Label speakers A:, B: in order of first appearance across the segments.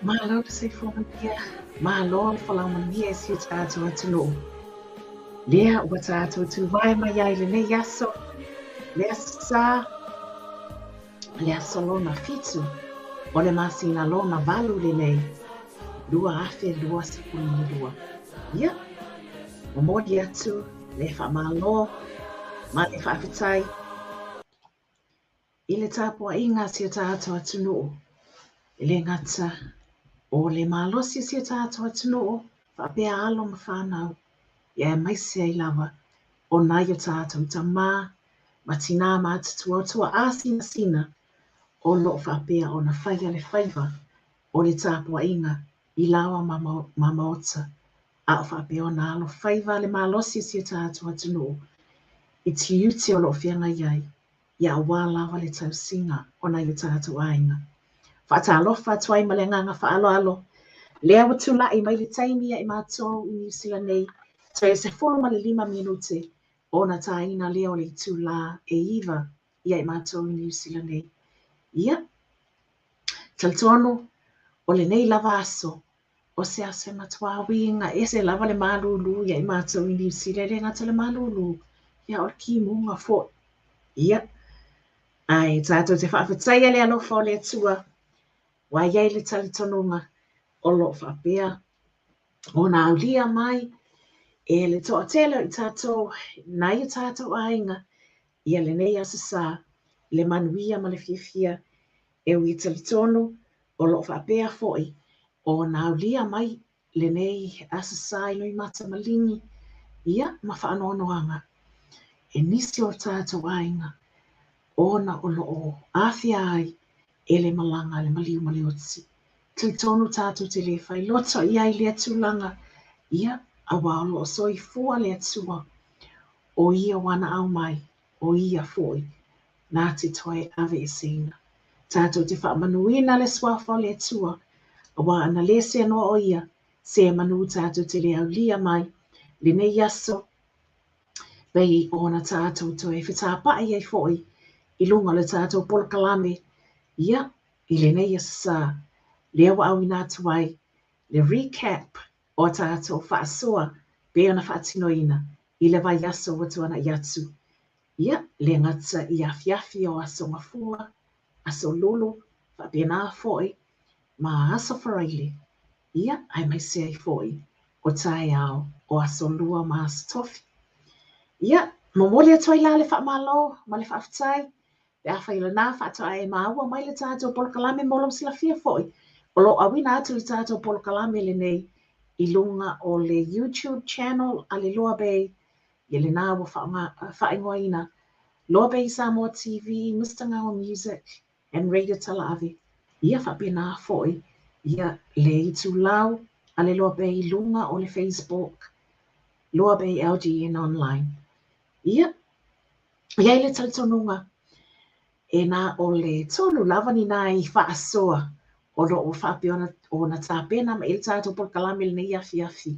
A: Malo se fondia, malo falamandia si tato atuno. Lea watato tu vai mayai le yaso. Lesa lona fitu. Ole masina lona valu le dua afe dua sepulu dua. Ya. Omodi atu lefa malo ma lefa afitai. Ile tapo inga si tato atuno. Ile ngata o le malo si tato atuno. Fa pe alo mfanau. Ya maisi ai lava. o nai o tātou tamā, ma tina mātutua tua āsina sina, o lo whapea o na whaia le whaiva, o le tāpua inga, I lawa mamaota, a o whapea o na alo whaiva le mālosi si o tātua tunu, I tiuti o lo whianga iai, ia wā lawa le tausinga o nai o tātou ainga. Whaatalofa tuai ma le nganga whaaloalo, lea wa tula'i mai le taimi I mātou I New Zealand nei, toi se 45 minute o na taina lea o le tula e iwa I mātou I New Zealand nei. Ia, talitono o le nei lava aso, o se ase matua winga, e se lava le malulu I mātou I New Zealand, e ngata le malulu, ia o le ki munga fo. Ia, ai tātou te whaafetai le alofa o le atua, wa iai le talitononga, o lo whapea, o na aulia mai, e le toa tele I tātou, nai o tātou ainga, ia le nei asasa, le manuia ma le fiafia, e ui talitono, o lo whapea foi, o na aulia mai, le nei asasa I lui mata malingi, ia ma whaanoanoanga, e nisi o tātou ainga, ona o lo afia ai, e le malanga le maliu maliotsi. Talitono tātou te le whai loto I ai le atulanga, ia a walo o soi fua le atua, o ia wana au mai, o ia foi, nā te toi ave e sena. Tātou te whaamanuina le swafa le atua, a wā ana le se anoa o ia, se manu tātou te le au lia mai, le nei aso, bei o na tātou toi whitāpa I ai foi, I lunga le tātou polkalame, ia, I le nei asa, le awa au ina tuai, le recap o tātou Faasoa, be ona whaatinoina, I le vai aso watu ana iatsu. Ia, le ngata I afiafi o aso ngafua, aso lulu, whaapena foi, ma aso wharaile. Ia, ai mai se ai foi, o tai au, o aso lua ma aso tofi. Ia, momole atoi la le whaamalo, ma le whaafitai, le awha ila nā whaatua e maua mai le tātou polkalame molom sila fia foi. O lo awina atu le tātou polkalame le nei, I lunga o le YouTube channel a le Loabay, I le nā wa whaingoina, Loabay Samoa TV, Mr. Ngawa Music, and Radio Talaavi. Ia whapena foi, ia le itu lau, a le Loabay lunga o le Facebook, Loabay LGN Online. Ia, ia le talitonunga, e nā o le tonu lava ni nā I Faasoa, o lo o whapiona o na tāpena ma il tātou polkalame le nei afi afi.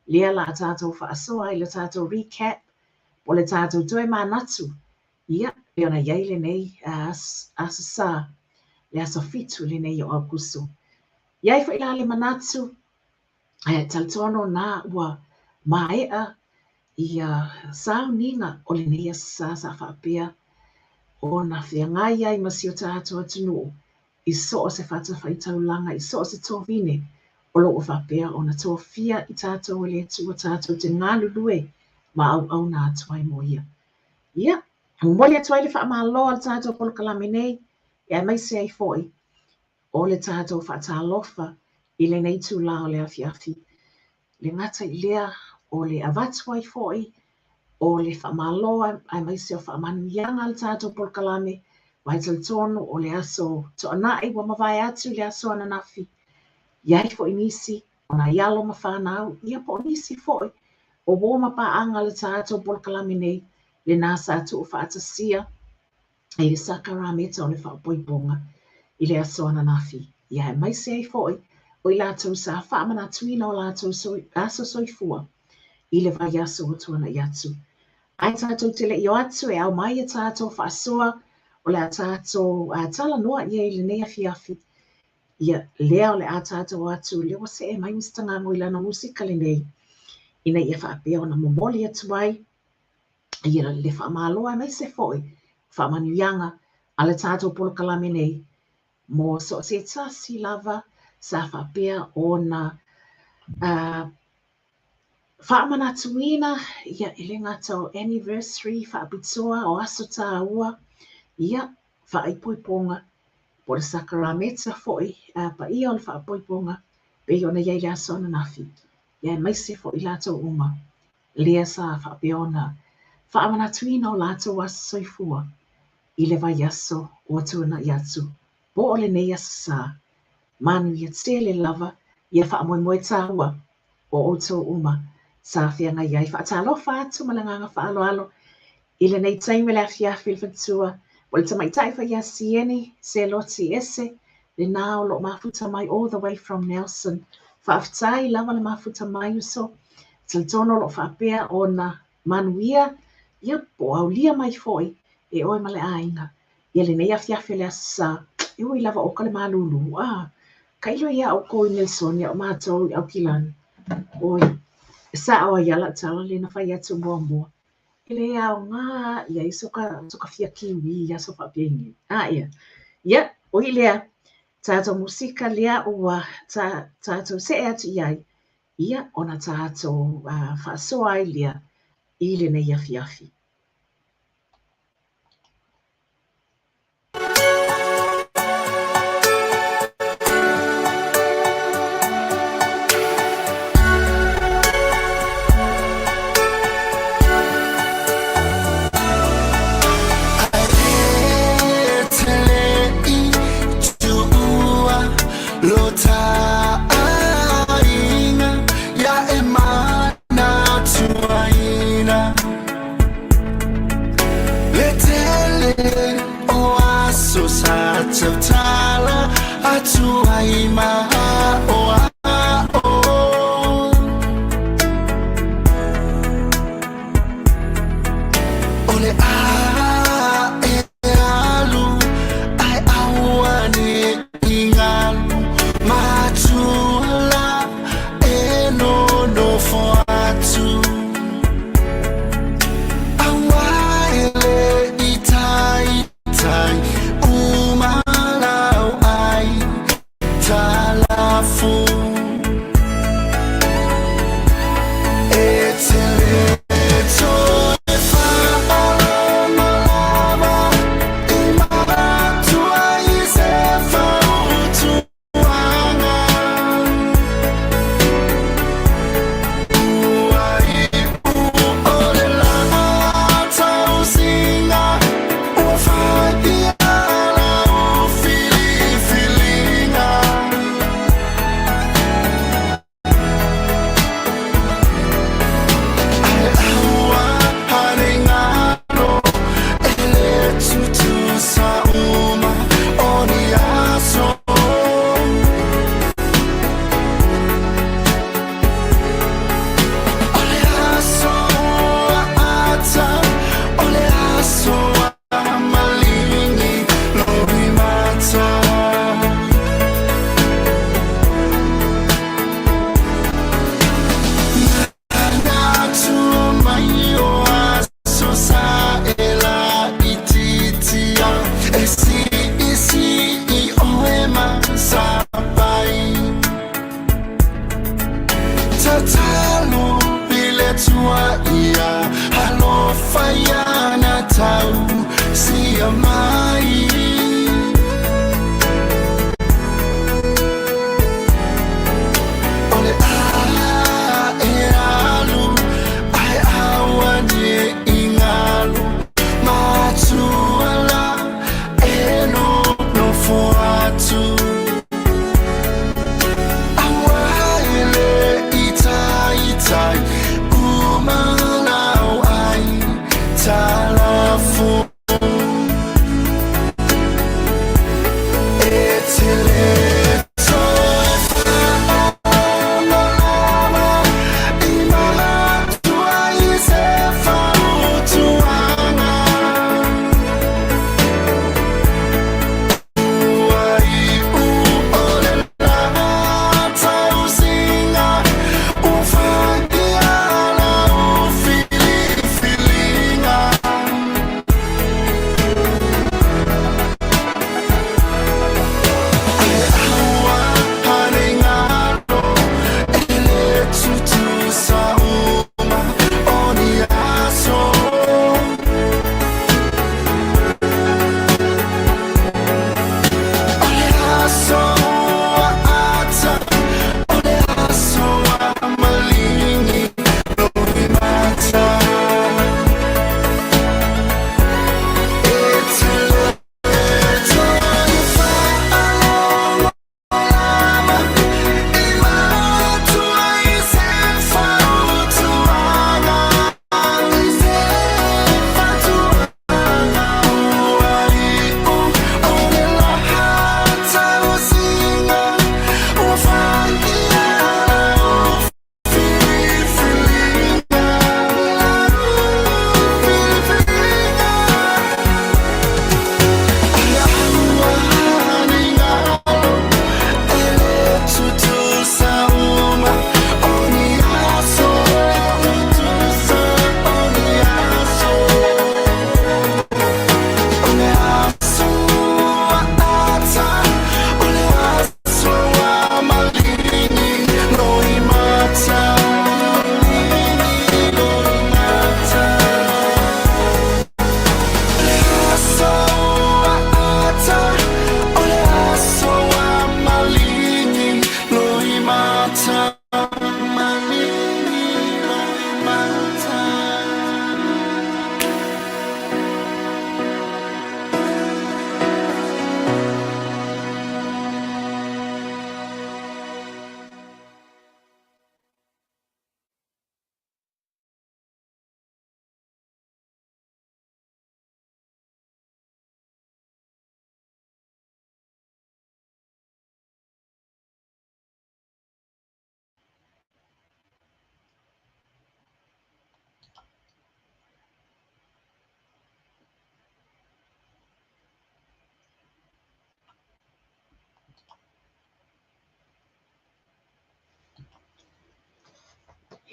A: Lea la tātou Faasoa I le tātou recap, o le tātou toi manatu. Ia, le ona iai le nei asasa, le aso fitu le nei o Augusto. Iai fo ila le manatu, talitono nā ua maea I sauninga o le nei asasa sa whapea, o na whiangai ai masi o tātou atunu, I so o se whata whaitaulanga, I so o se tōwine, o lo o whapea o na tōwhia I tātou le atu o tātou te ngālulue, ma au nā tuai mo ia. Ia, mwole atuai le whaamaloa le tātou polkalame nei, e mai se ai foi, o le tātou whaatalofa, I le nei tū la o le afiafi. Le ngata I lea o le avatuai foi, o le whaamaloa, ai mai se o whaamanuianga le tātou polkalame, wai talitono o le aso to anai wa mawai atu le aso ananafi. Iai fo inisi, o na ialo ma whanau, ia po inisi foi, o wo ma paanga le tātou polkalame nei, le nasa atu o whaatasia, e le sakarameta o le whaapoiponga, I le aso ananafi. Iai mai se ai foi, o I lātou sa whaamana tuina o lātou aso soifua, I le vai aso o tuana I atu. Ai tātou te le I o atu e au mai e tātou Faasoa, o le a tātou talanoa ia I le nei afi. Ia lea o le a tātou atu, lea wa se e mai mistanga mo I lana musika le nei. Ina ia whaapea o na momoli atu ai, ia le whaamaloa mai se foi, whaamanuianga a le tātou polkalame nei, mo so se tasi lava sa whaapea o na whaamanatuina, ia ele ngata o anniversary, whaapitoa o aso tā ua, ia whaaipoiponga, po le sakarameta foi, pa ia o le whaapoiponga, pe ona iai le aso ananafi. Ia mai se foi lātou uma, lea sa whaapeona Whaamana tuina o lātou asa soifua, I le vai aso o tuana I atu. Po o le nei asa sa, manu ia tele lava, ia whaamoemoe tāua o outou uma, sa whianga iai whaatalofa atu malanganga whaaloalo, I le nei taime le afiafi le whatua, o le tamaitai whaia sieni, se loti ese, le nao lo mafuta mai all the way from Nelson, whaafitai lava le mafuta mai uso, talitono lo whaapea o na manuia, ia po au lia mai foi, e oe male ainga, ia le nei afiafi le asa, e oi lava o kale malulu, kailo ia au koi Nelson, ia o mātou au kilani, oi, sa o iala tala le na whai atu mua mua, ele au ngā, ia I soka fia kiwi, ia soka piengi, ia, ia, oi lea, tātou musika lea ua, tātou se atu iai, ia ona tātou whaasoa ai lea, I le nei afiafi.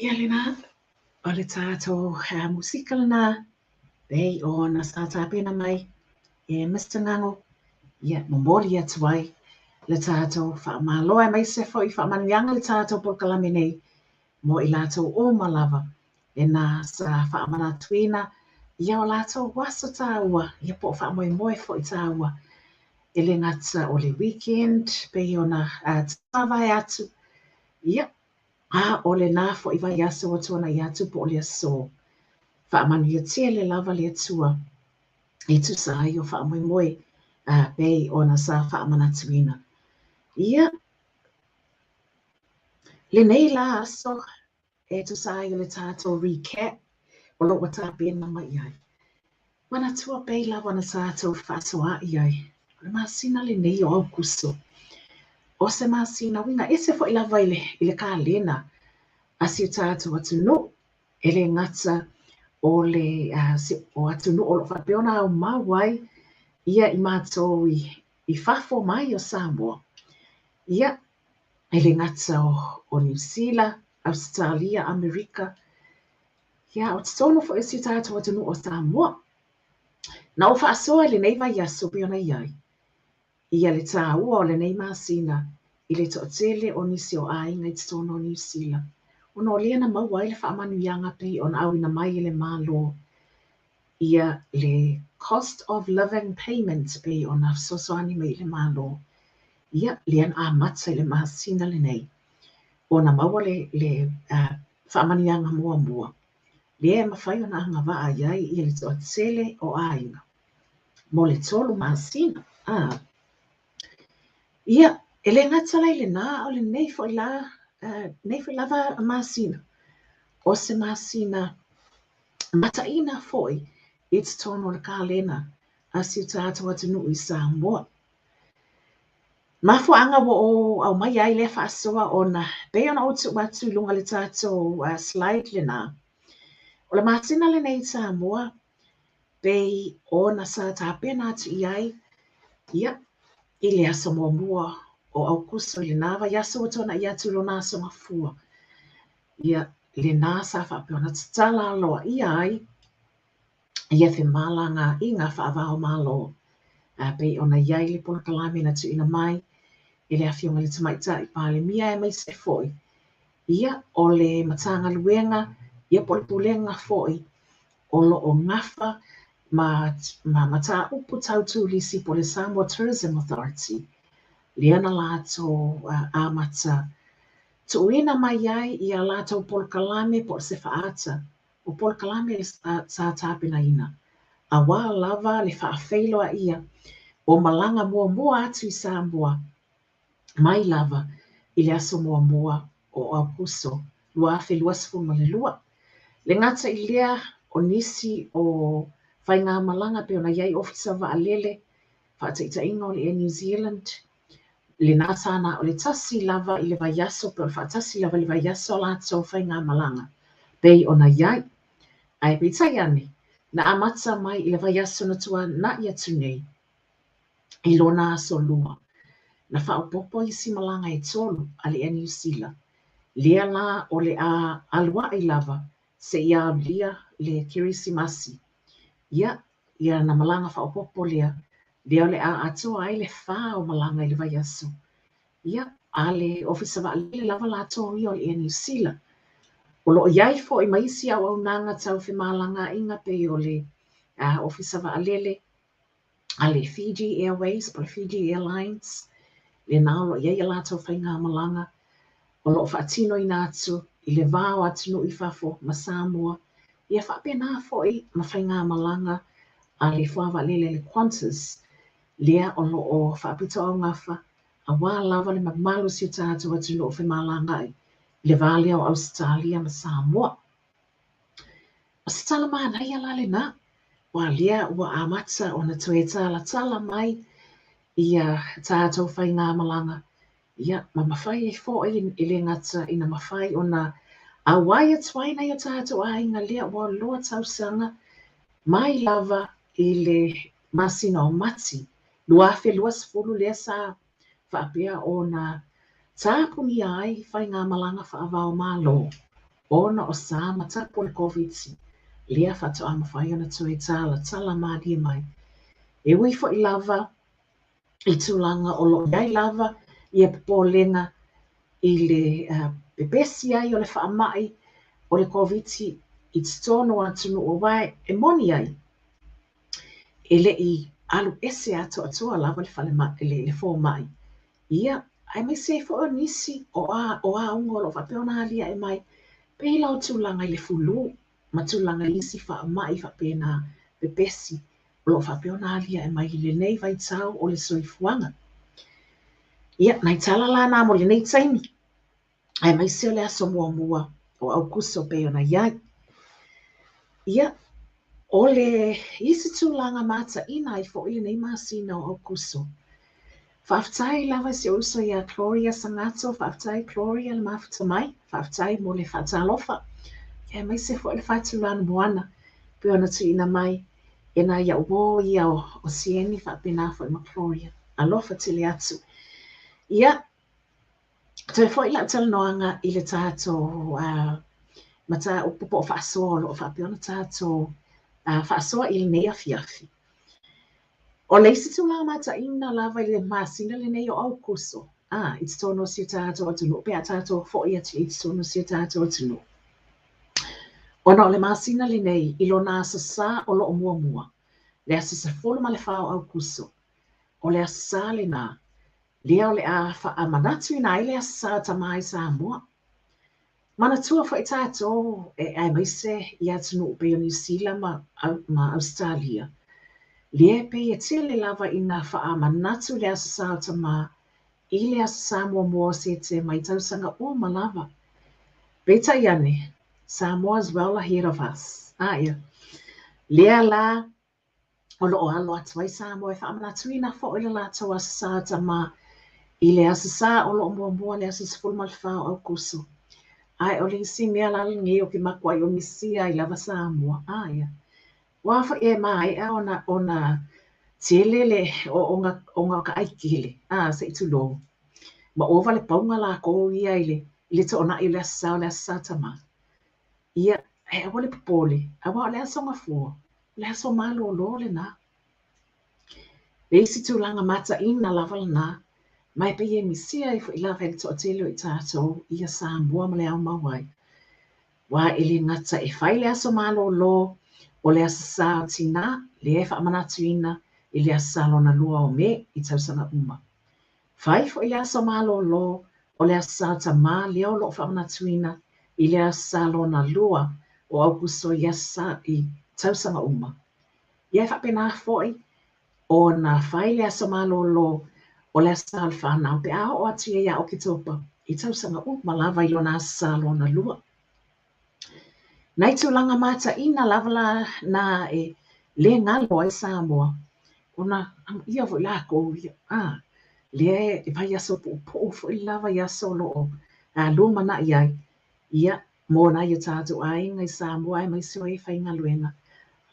A: Ia lena, o le tātou musika lena, pei o na sa tāpena mai, Mr. Ngango, ia momoli atu ai, le tātou whaamaloa mai se fo I whaamanianga le tātou polkalame nei, mo I lātou o malava, e nā sa whaamana tuina, ia o lātou waso tāua, ia po whaamoe moe fo I tāua, e le ngata o le weekend, pei o na tāwai atu, ia, o le nā fo I vai aso o tōna I atu po le aso, whaamanu ia tia le lava le atua, e tu sa ai o whaamoe moe, pei o na sa whaamana tuina. Ia, le nei la aso, e tu sa ai o le tātou recap, o lo wata pēna mai ai. Mana tua pei la wana tātou Faasoa ai. Le masina le nei o au kuso. O se masina winga, e se fo I lava I le ka lena, asi o tātou atu no, e le ngata o le o atu no o lo whapeona au mawai, ia I mātou I whafo mai o Samoa. Ia, e le ngata o New Zealand, Australia, Amerika. Ia, o titono fo esi tātou atu no o Samoa. Na o Faasoa le nei vai aso peona iai. Ia le tāua o le nei masina, I le toʻatele o nisi o ainga I titono o New Zealand. Ona o lea na maua I le whaamanuianga pei ona awina mai I le mālo. Ia le cost of living payment pei ona sosoani mai I le mālo. Ia lean a mata I le masina le nei. Ona maua le whaamanuianga mua mua. Lea mawhai ona anga waa iai I le toʻatele o ainga. Mo le tolu masina. Ia, e le ngata lai le nā o le nei fo I lava masina. O se masina mataina foi I te tono le kālena a si o tātou atu nui Samoa. Mafo anga wo o au mai ai le Faasoa o na pe ona o tu atu lunga le tātou slide le nā. O le masina le nei Samoa, pei o na sa tāpena atu iai, ia, I le aso mua o au kuso le nāwa yaso o tona I atu lo nā songa fua. Ia le nā sa whapeona tatala loa I ai, ia whi mālanga I ngā whaavao mālo. Pei ona iai le pona kalame na tu ina mai, I le awhionga le tamaita I pāle mia e mai se foi. Ia o le matanga luenga, ia pole pulenga foi, o lo o ngafa ma mata upu tautu lisi po le Samoa Tourism Authority. Liana lātou amata. Tuina mai ai I a lātou pole kalame po se whaata. O pole kalame sa tāpina ina. A wā lava le whaafeiloa ia. O malanga mua mua atu I Samoa. Mai lava I le aso mua mua o au kuso. Lua awhi luasfuma le lua. Le ngata I lea o nisi o whainga malanga pe ona iai ofisa wa alele. Whaataita inga o le New Zealand. Le nāsana o le tasi lava I le vaiaso pe o le whaatasi lava le vaiaso lātou whainga malanga. Pei ona iai. Ai peitai ane. Na amata mai I le vaiaso na tua na ia tunei. I lona aso lua. Na whaopopo I si malanga e tolu a le New Zealand. Lea la o le a alua I lava se ia lia le kirisimasi. Ia na malanga whaopopo lea. Lea le a atoa ai le wha o malanga I le vaiaso. Ia a le ofisa wa le lava lātou I o le New Zealand. O lo iai fo I maisi au au nanga tau whi malanga inga pe o le ofisa wa alele a le Fiji Airways, po le Fiji Airlines. Le nālo iai a lātou whainga malanga. O lo whaatino I nātu, I le vāo atino I whafo ma Samoa. Ia whapena fo I ma whainga malanga a le whawa lele le Qantas. Lea o lo o whaapito au ngafa. A wā lava le magmalu si o tātou atino o whamalanga ai. Le vale o Australia ma Samoa. O se tala mānai ala le nā. Wa lea ua amata o na toe tala mai I tātou whainga malanga. Ia, ma mawhai e fo I le ngata I na mawhai o na a wai atuai nei o tātou a inga lea wa loa tausanga mai lava I le masina o mati. Lua awhi luas fulu lea sa whaapea o na tāpuni ai whainga malanga whaavao mālo. Ona o sa matapo le COVID-19. Lia fatu ama whaiona tue tala madia mai. E ui fo I lava, I tūlanga o lo iai lava, ia popolenga I le bebesi ai o le whaamai o le COVID-19, I tono atu no o wai e moni ai. E le I alu ese atua lava le whale le fō mai. Ia, ai mai se fo o nisi o a ungo lo whapeona alia e mai, pe lau tūlanga I le fulu, ma tūlanga isi whaamai whapena bebesi, o lo whapeona alia e mai le nei vai tau o le soifuanga. Ia, nai tala la nā mo le nei taimi. Ai mai se o le aso mua o au kuso pe ona iai. Ia, o le isi tūlanga mata ina I fo I le nei masina o au kuso. Whaftai lava se uso ia Gloria Sangato, whaftai Gloria le mafuta mai, whaftai mo le whatalofa. Ia mai se fo le whatulana moana, pe ona tu ina mai, e na ia uo ia o sieni whapena fo ima Gloria. Alofa te le atu. Ia, te fo ila talanoanga I le tātou mata o pupo o Faasoa o whapeona tātou Faasoa I le nei afiafi. O le isi tūlanga mata ina lava I le masina le nei o au kuso. It's tono si tātou atunu. Pea tātou fo I ati it's tono si tātou atunu. Ona o le masina le nei I lo nā sasa o lo o mua. Le asasa folo ma le whao au kuso. O le asasa le nā. Lea o le a wha manatu ina I le asasa tamai sa mua. Mana tua fo I tātou e ai maise I atunu pe o New Zealand ma Australia. Lea pe e tele lava ina wha manatu le asasa tamai. I le asasa mua se te mai tausanga o malava. Beta iane. Samoa's well ahead of us. Ia. Lea la o lo o alo atu ai Samoa e whaamanatu ina fo o le lātou asasa tamai. I le asasa o lo mua le asasa fulma le whao au kuso. Ai o le isi mea lalingi o ki makua I o misia I lava Samoa. Ia. Wafa e mai e ona tielele o nga ka aikile. Se itu lo. Ma ova le paunga la ko ia I le to ona I le asasa tamai. Ia, e awa le popole, awa le asonga fua, le aso malo lo le na. Le isi tūlanga mata ina lava le na, mai pe ye misia I fo I lava ele to atele o I tātou, ia Samoa ma le au mawai. Wa ele ngata e whai le aso malo lo, o le asasa o tina, le e wha manatu ina, I le asasa lo na lua o me, I tausanga uma. Whai fo I le aso malo lo, o le asasa ta ma leo lo wha manatu ina, I le asasa lo na lua, o au kuso I asa I tausanga uma. Ia whapena foi, o na whai le aso malo lo, o le asasa le whanau, pe a o atu ia o ki topa, I tausanga uma lava I lo na asasa lo na lua. Nai tūlanga mata ina lava la na e le ngalo ai Samoa, ona ia vo la ko ia, le e vai aso po fo I lava I aso lo o, luma na iai, ia, mo na ia tātou ai ngai Samoa ai mai seo e whai ngaluenga.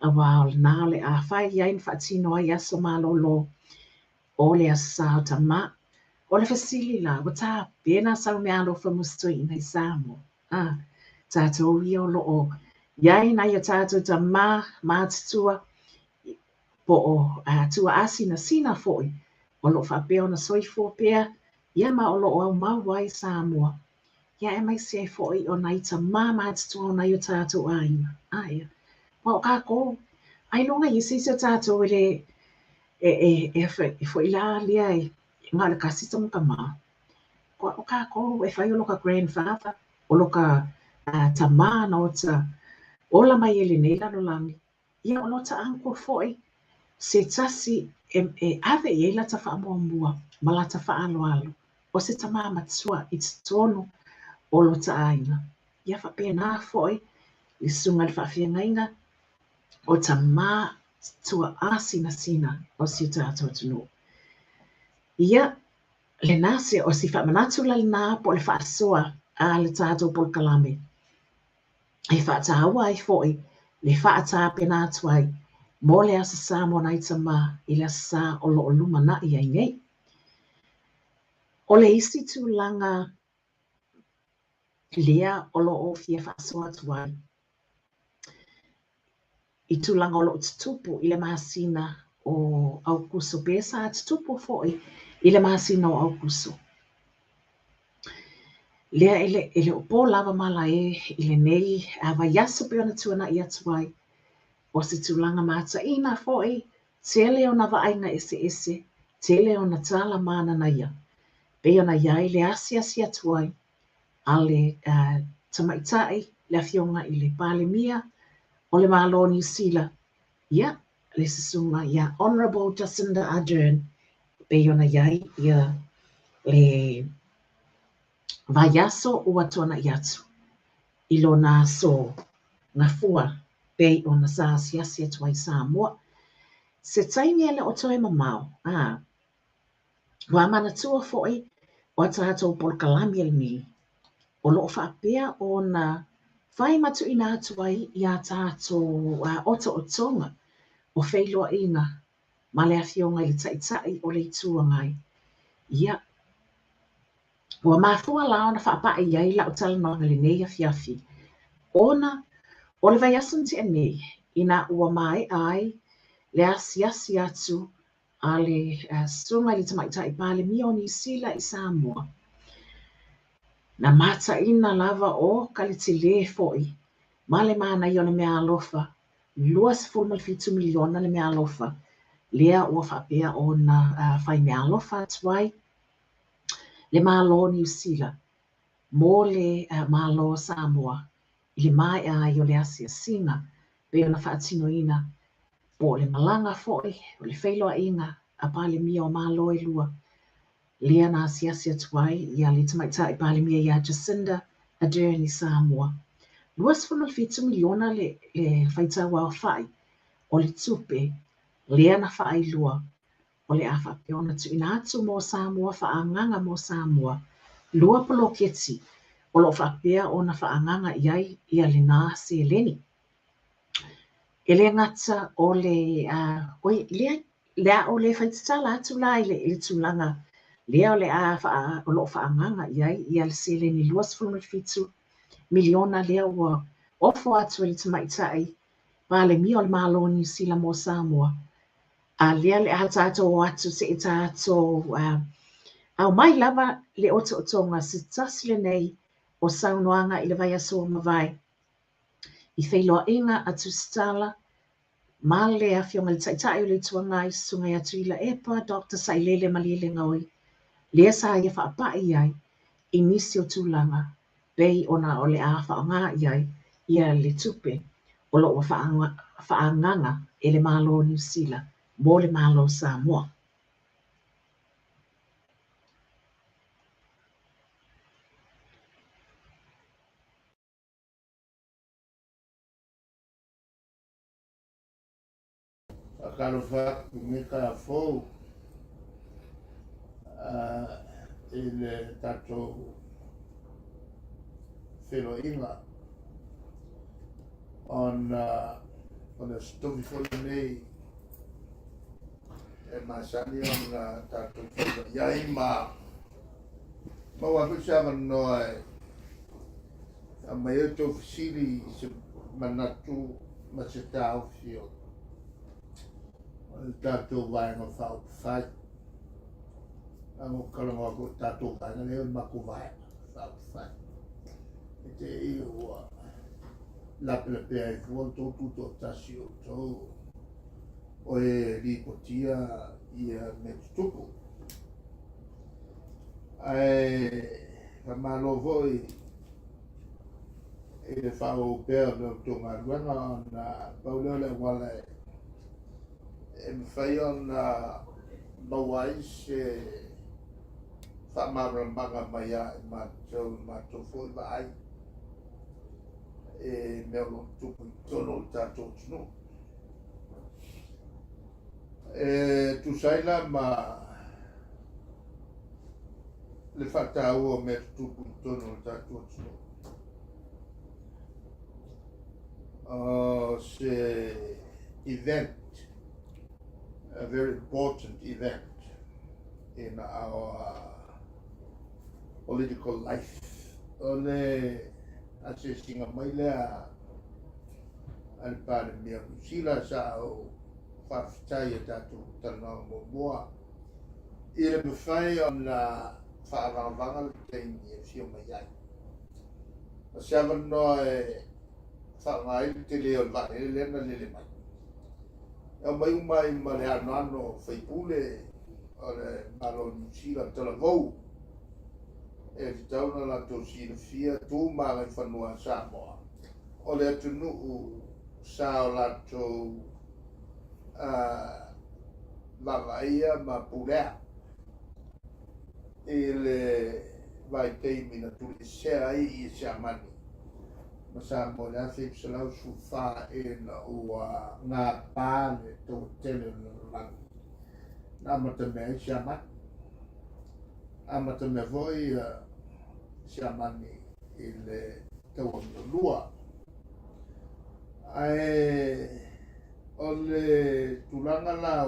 A: A wao le nā le a whai iain whaatino ai aso malo lo o le asasa o tama. O le fasili la, wata pēna sau mea lo whamustoi ngai Samoa. Tātou ia o lo o iain ai a tātou tama mātutua po o tua asina sina foi. O lo whapeo na soifo pēa, ia ma o lo o au mawai Samoa. Ia e mai se foi o nai tama mātutua o nai o tātou aina. Ia. Ma o kako, ai longa I se tātou ele e fo ila lia e ngā le kasi tonga ka maa. O kako, e whai o loka grandfather, o loka tama na o ta ola mai ele nei lano langi. Ia o nota anko foi, se tasi e ave e lata wha mua, ma lata wha alo. O se tama matua, it's tono o lota aina. Ia wha pēnā foi, I sunga le wha whiangainga, o ta mā tua asina sina o si tātou tunu. Ia, le nase o si whamanatu la nā po le Faasoa a le tātou po le kalame. E whaatawa ai foi, le whaata pena tuai, mo le asasa mo nai ta mā, I le asasa o lo o luma na I ai ngei. O le isi tūlanga lea o lo'o fia fa'asoa atu ai i tulaga o lo'o tutupu i le masina o Aukuso pe sa tutupu fo'i i le masina o Aukuso. Lea ele o pō lava mala i le nei a vaiaso pe ona tuana'i atu ai o se tulaga mataʻina fo'i tele ona va'aiga ese tele ona tala mananaia pei ona iai le asiasi atu ai a le tamaita'i le afioga i le palemia o le malo New Zealand ia le susuga ia Honourable Jacinda Ardern pei ona iai ia le vaiaso ua tuana'i atu i lona so ngafua pei ona sa asiasi atu ai Samoa. Se taimi ele o toe mamao ua manatua fo'i o tātou polokalami e le mi o lo'o whaapea ona whai matuina atu ai ia tātou oto-otonga o whailoaʻiga ma le afioga i le taʻitaʻi o le ituagai ia ua mafua la ona whaapaʻi ai la'u talanoaga lenei afiafi ona o le vaiaso ntia nei ina ua maeʻa ai le asiasi atu a le susuga i le tamaitaʻi palemia o New Zealand i Samoa. Na mataʻina lava o Kalitile fo'i ma le manai o le mea alofa 2.7 miliona le mea alofa lea ua whaapea ona whai mea alofa atu ai le malo New Zealand mo le malo Samoa i le mai ai o le asiasinga pe ona whaatinoina po le malanga fo'i o le whailoaʻiga a palemia o malo e lua lea na asiasi atu ai ia le tamaitaʻi palemia ia Jacinda Ardern i Samoa 2.7 miliona le whaitau au whai o le tupe lea na whaailua o le a whapea ona tuina atu mo Samoa whaanganga mo Samoa 2 poloketi o lo whapea ona whaanganga iai ia le nā se leni. E le ngata o le lea o le whaitatala atu la i le tūlanga lea o le o lo whaanganga iai ia le se leni 2.7 miliona lea ua ofo atu le tamaitaʻi palemia o le malo New Zealand mo Samoa a lea le aha tātou atu se e tātou au mai lava le oto-otonga se tasi lenei o saunoaga i le vaiaso mavae i whailoaʻiga atu stala ma le afioga le taʻitaʻi o le ituaga i susungai atu i la epa Dr. Sailele Malielegaoi oi lea sa ia whaapaʻi ai i nisi o tulaga pei ona o le a whaangā iai ia le tupe o lo'o whaanganga e le malo New Zealand mo le malo Samoa.
B: Akalofa mika fou i le tātou wheloinga on a stofi fwole nei e masani on tātou wheloinga iai ma wapisa manoa a mai o tō fisili se manatu ma se tāu fio tātou vaenga whao whai ango karangoa ko tātou vaenga leo mako vaenga whao whai e te i hoa lapela pēa e fuan tōtu tō tasi o tō o e ripotia i a me tutupu ai ka malo voi e le whao pēa no tō ngā ruanga na pauleo le wala e mwhai ona mawai se whamarambanga mai a e mātou fōi mai e mea lo tupu tono tātou tino. E tu saila ma le whatau o mea tupu tono tātou tino. Se event, a very important event in our political life o le ase singa mai lea al pare mea kusila sa o whawhitai e tātou Talanoa Momoa i le mawhai o na whaavangavanga le teini e fio mai ai. O se awa noa e whaangai le te leo le vare le lena le mai. E mai umai ma le ano whaipule o le malo New Zealand talavou e te tauna la tō sina fia tū māngai whanua Samoa. O le atunu sa o la tō Lavaia ma Purea e le vai teimi na tuli sea ai i sea mani. Ma Samoa le afe psalau su wha e na ua ngā pāne tō tele na langi. Nā mata mea i sea mani. Amata me voi sea mani i le taua lua. Ai o le tulanga la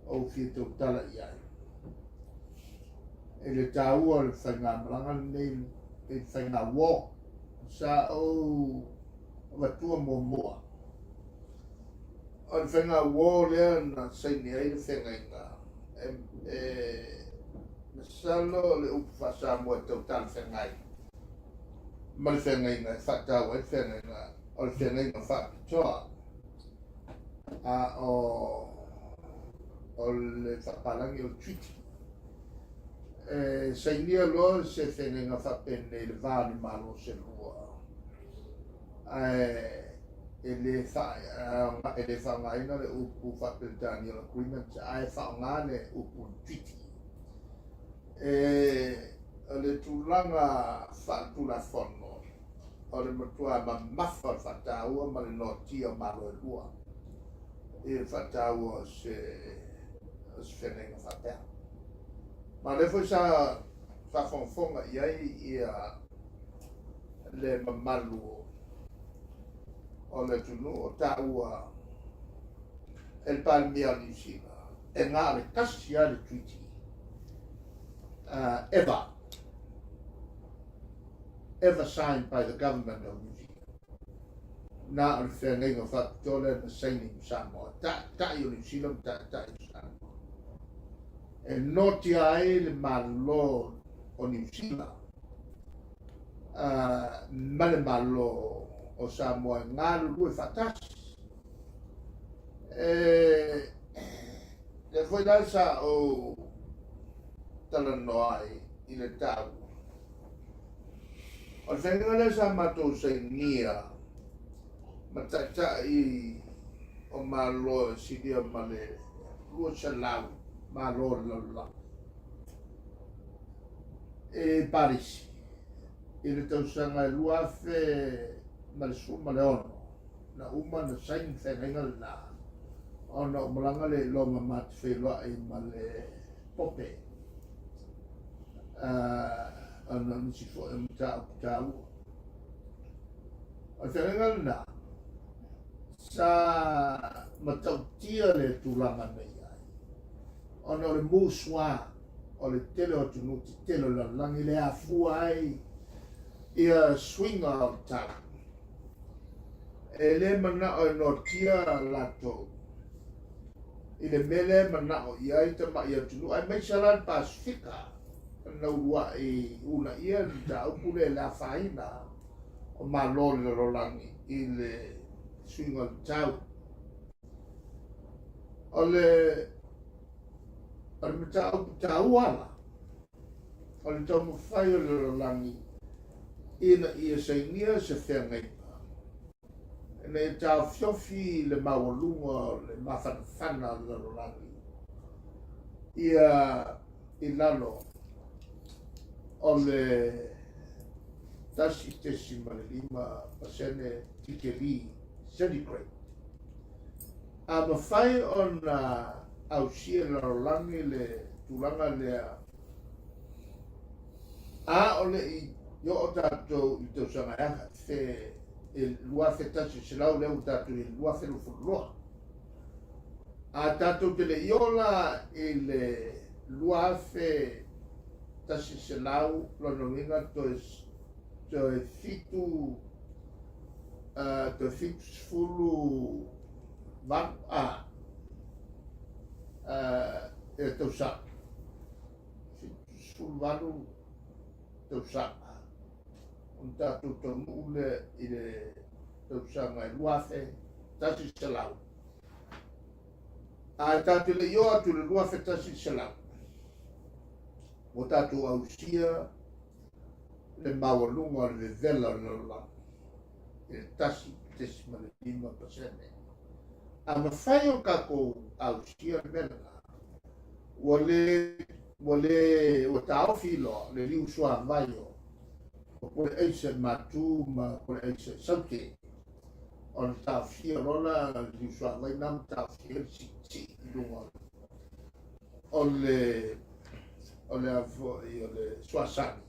B: o fia tau tala i ai. E le tāua le whainga malanga nei e whainga wō sa o watua moa. O le whainga wō lea na saini ai le whainga inga. Na salo le upu whasa mua tau tala whaingai. Ma le whainga inga e whatau e whainga inga. O le whainga inga whapitoa. O le whapalangi o Twiti. Sainia loa se whainga inga whapene le vāni malo se lua. E le whainga le upu whapelitani o agreement. Ai whainga le upu Twiti. O le tūlanga whaatula whono. O le matua ma mawha whataua ma le notia malo e lua. E whataua se whenenga whapea. Ma le fwoi sa whawhongwhonga iai ia le mamalu o le tunu o tāua el palmia New Zealand. E ngā le kasi a le Twiti. Ever signed by the government of New Zealand. Na al whenenga whakatole na saining Samoa. Ta i o New Zealand, ta i Samoa. E noti ai le malo o New Zealand. Ma le malo o Samoa ngā lue whatasi. Le foi dansa o Talanoa i le tau. O le whenenga le sa matou sainia ma tata i o malo sidia ma le lua salau malo lala. E Parisi. I le tausanga e lua fe ma le suma le ono. Na uma na sain whenenga le na. Ona o malanga le longa mati whelua i ma le pope. Ana nisi fo e mtau. O whenenga le na. Sa matautia le tūlanga nei ai. Ona le mūsua o le tele o tunuti tele la langi le a fua ai ia swinga o tau. E le mana o notia lato. I le mele mana o ia i tama ia tunu ai mai salan Pasifika. Na ua i una ia da upule la faina o malo le rolangi i le swinga o tau. O le tau ala. O le tau mawhai o le rolangi ina ia sainia se whengai. Ina i tau fiofi le mawalunga le mawhanawhana le rolangi. Ia i lalo o le tasi tesi ma le 5% tikeli centigrade. A mawhai o na ausia le rolangi le tūlanga lea. A o le i yo o tātou i tau sanga anga fe e lua fe tasi se lau leo tātou i lua fe lufuloa. A tātou te le iola i le lua fe tasi se lau lonoinga to fitu to fitu sfulu van e tau sa fitu sfulu vanu tau sa un tatu ule i le tau sa ngai luafe tasi se lau a tatu le yo atu le luafe tasi se lau o tatu ausia le mawalunga le vela le la e tasi tesi ma le 5%. A mawhai o kako ausia le mena o tau filo le liu sua vaio o kore eise matu ma kore eise sauke o le tau fia rola le liu sua vai nam tau fia si lunga o le afo i o le suasani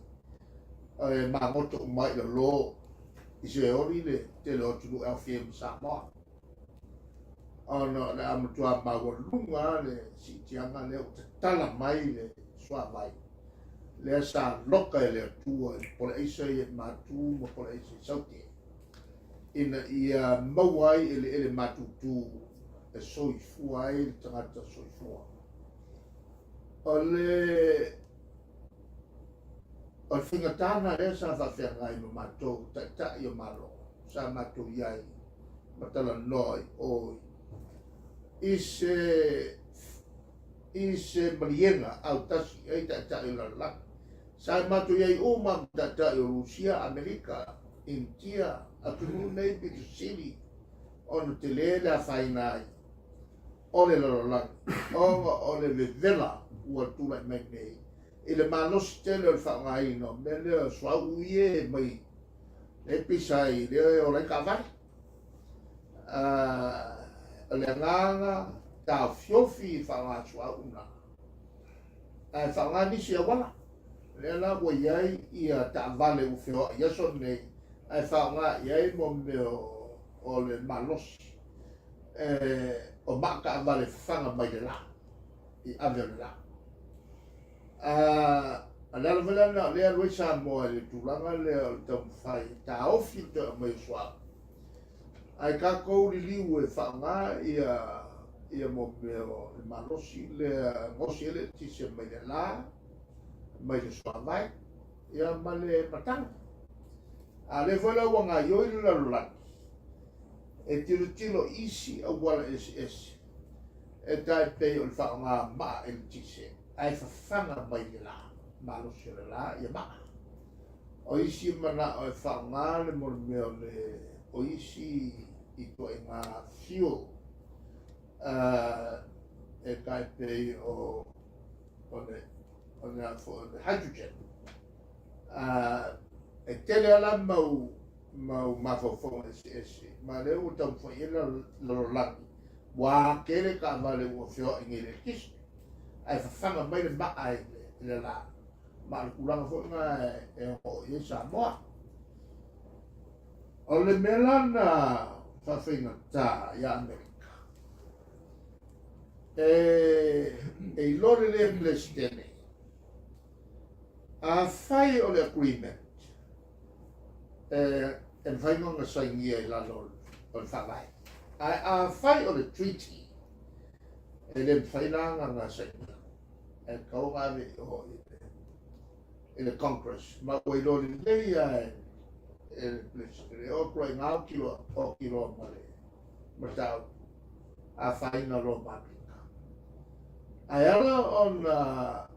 B: e mangoto mai le lo i se ori le te lo tulu au fia Samoa ono le amatua mawalunga le si tianga le o te tala mai le sua vai le sa loka e le atua po le eisa i matu ma po le eisa sauke ina ia mauai ele matutu e soifua ai le tangata soifua o le whingatana e sa whawhianga i ma matou ta i o malo sa matou iai ma Talanoa oi i se marienga au tasi e ta i lalaki sa matou iai o ma ta i o Rusia, Amerika, India atunu nei Pitusili ona te lele a whaina ai o le lalaki o le vela ua tula mai nei i le manos tele o le whaangaino me le swau ie mai le pisai le o le kawai le nganga ta fiofi whaanga swau una a whaanga nisi a wala le la wa iai ia ta vale u fio iaso nei a whaanga iai mo me o le manos o maka vale whaanga mai le la i ave le la ala vela na le alwe sa mo le tulanga le tam fai ta ofi to mai swa ai ka ko li liu e fanga ia mo me o malosi le mosi le ti se mai la mai le swa vai ia male patang ale vola wanga yo i la la e tilo isi a wala es e tai pe o fanga ma el ti se ai whawhanga mai le la malosi le la ia ma o isi mana o whanga le mo meo le o isi i to e ngā fuel e kai pei o le hydrogen e tele ala mau mawhawhonga esi ma le o tau whaina lorolaki wa kere ka vale ua whio ingi le kisi ai whawhanga mai le maa le la ma le kuranga whainga e o i Samoa o le mela na whawhinga tā i Amerika e lore le mlestene a whai o le agreement e whainga ngā saingia i lalo o le whawai a whai o le treaty e le whainanga ngā saingia e kaungawe o i le Congress ma o i lore leia e o kua ngau kilo ma tau a whaina ro matrika. Ai ala ona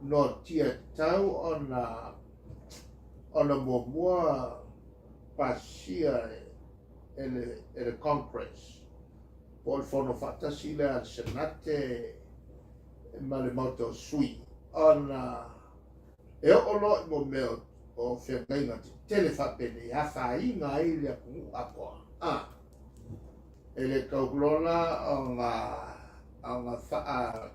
B: no tia tau ona mua pasia le Congress po il fono fatasi le al senate ma le moto sui ona e o lo mo meo o whengainga te telewhapene a whainga i le akungu akoa. E le kaukulona o ngā wha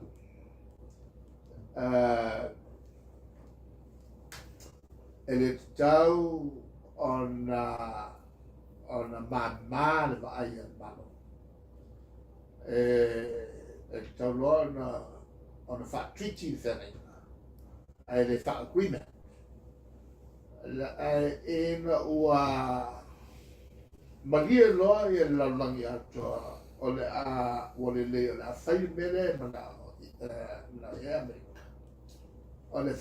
B: e le tau o na mamā le vaai al malo. E tau loa o na wha treaty whengainga. E le wha agreement. ina ua magia loa ia laulangi atua o le a le o le a fai mele mana na ia Amerika o le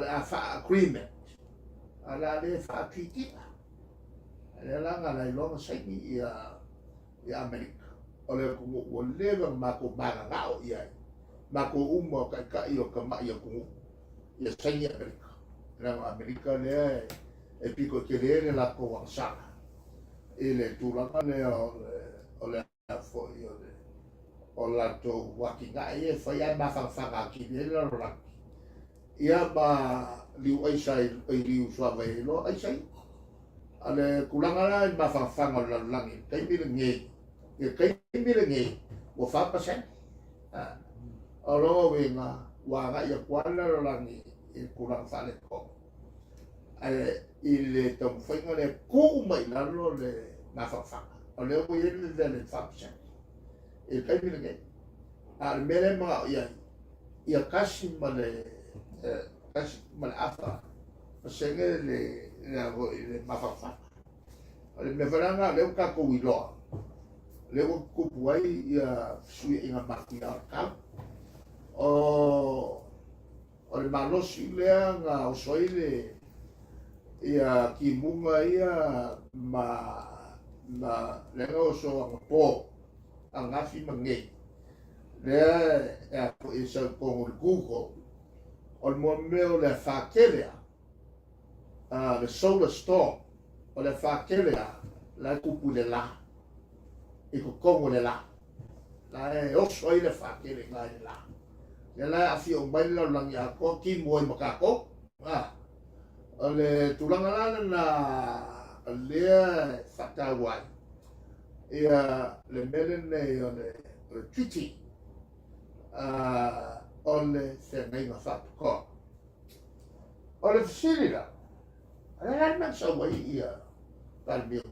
B: a fa agreement ala le fa titina le langa la ilonga saini ia Amerika o le kungu o le mako banga ngao ia mako umo ka i o ka mai o kungu ia saini Amerika Rang Amerika le e piko ke le la ko wangsanga ele tulanga le o le fo o la to wakinga e fa ia mafanga ki le la ra ia ba liu ai sai ai liu swa vai lo ai sai ale kulanga la mafanga la langi kai mi nge e kai mi nge o fa pa sen o lo wenga wa ga ia kwala la langi e kulang fa le ko il tom fai le ko mai la lo le mafanga o le o ye le fa pa sen e kai mi nge al mele ma ia kasi ma le kasi ma afa senge le mafanga le me veranga le ka ko wilo le ko puai ia sui inga makia ka o le malosi le nga o soile ia ki munga ia ma le o so po anga fi mangi le e ko isa ko Google o mo meo le fakelea le solar storm o le fakelea la kupu le la e ko kongo le la e o soi le fakele ngai le la le la afi o mai la langi a ko ki mo mo ka ko o le tulanga la na le fata wai le mele ne o le twiti o le se nei ma fat ko o le fisila ala na so wai ia tal meu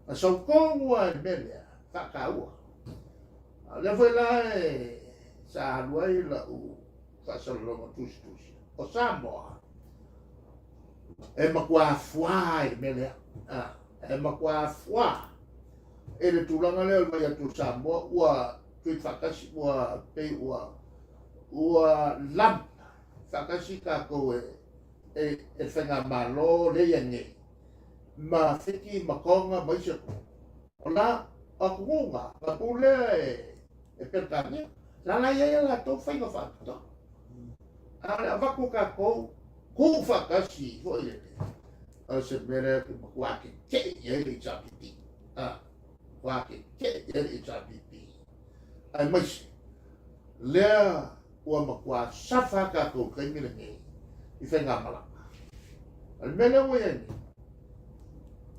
B: a so ko wa mele fa ka wa le foi la sa luai la u fa so lo tus o samo e ma kwa fuai mele e ma kwa fua e le tulanga le mai tu samo wa tu fa ka si wa pe wa lam fa ka si ka ko e fenga malo le yenge ma fiki makonga mai se ona akunga ma pule e pertani la ia la to fai no fatto ala va ku ka ko ku fa ka si fo ile se bere kwa ke ye ri chapiti kwa ke ye ri chapiti ai mais le o ma kwa safa ka ko kai mi le i fenga mala al mele o ye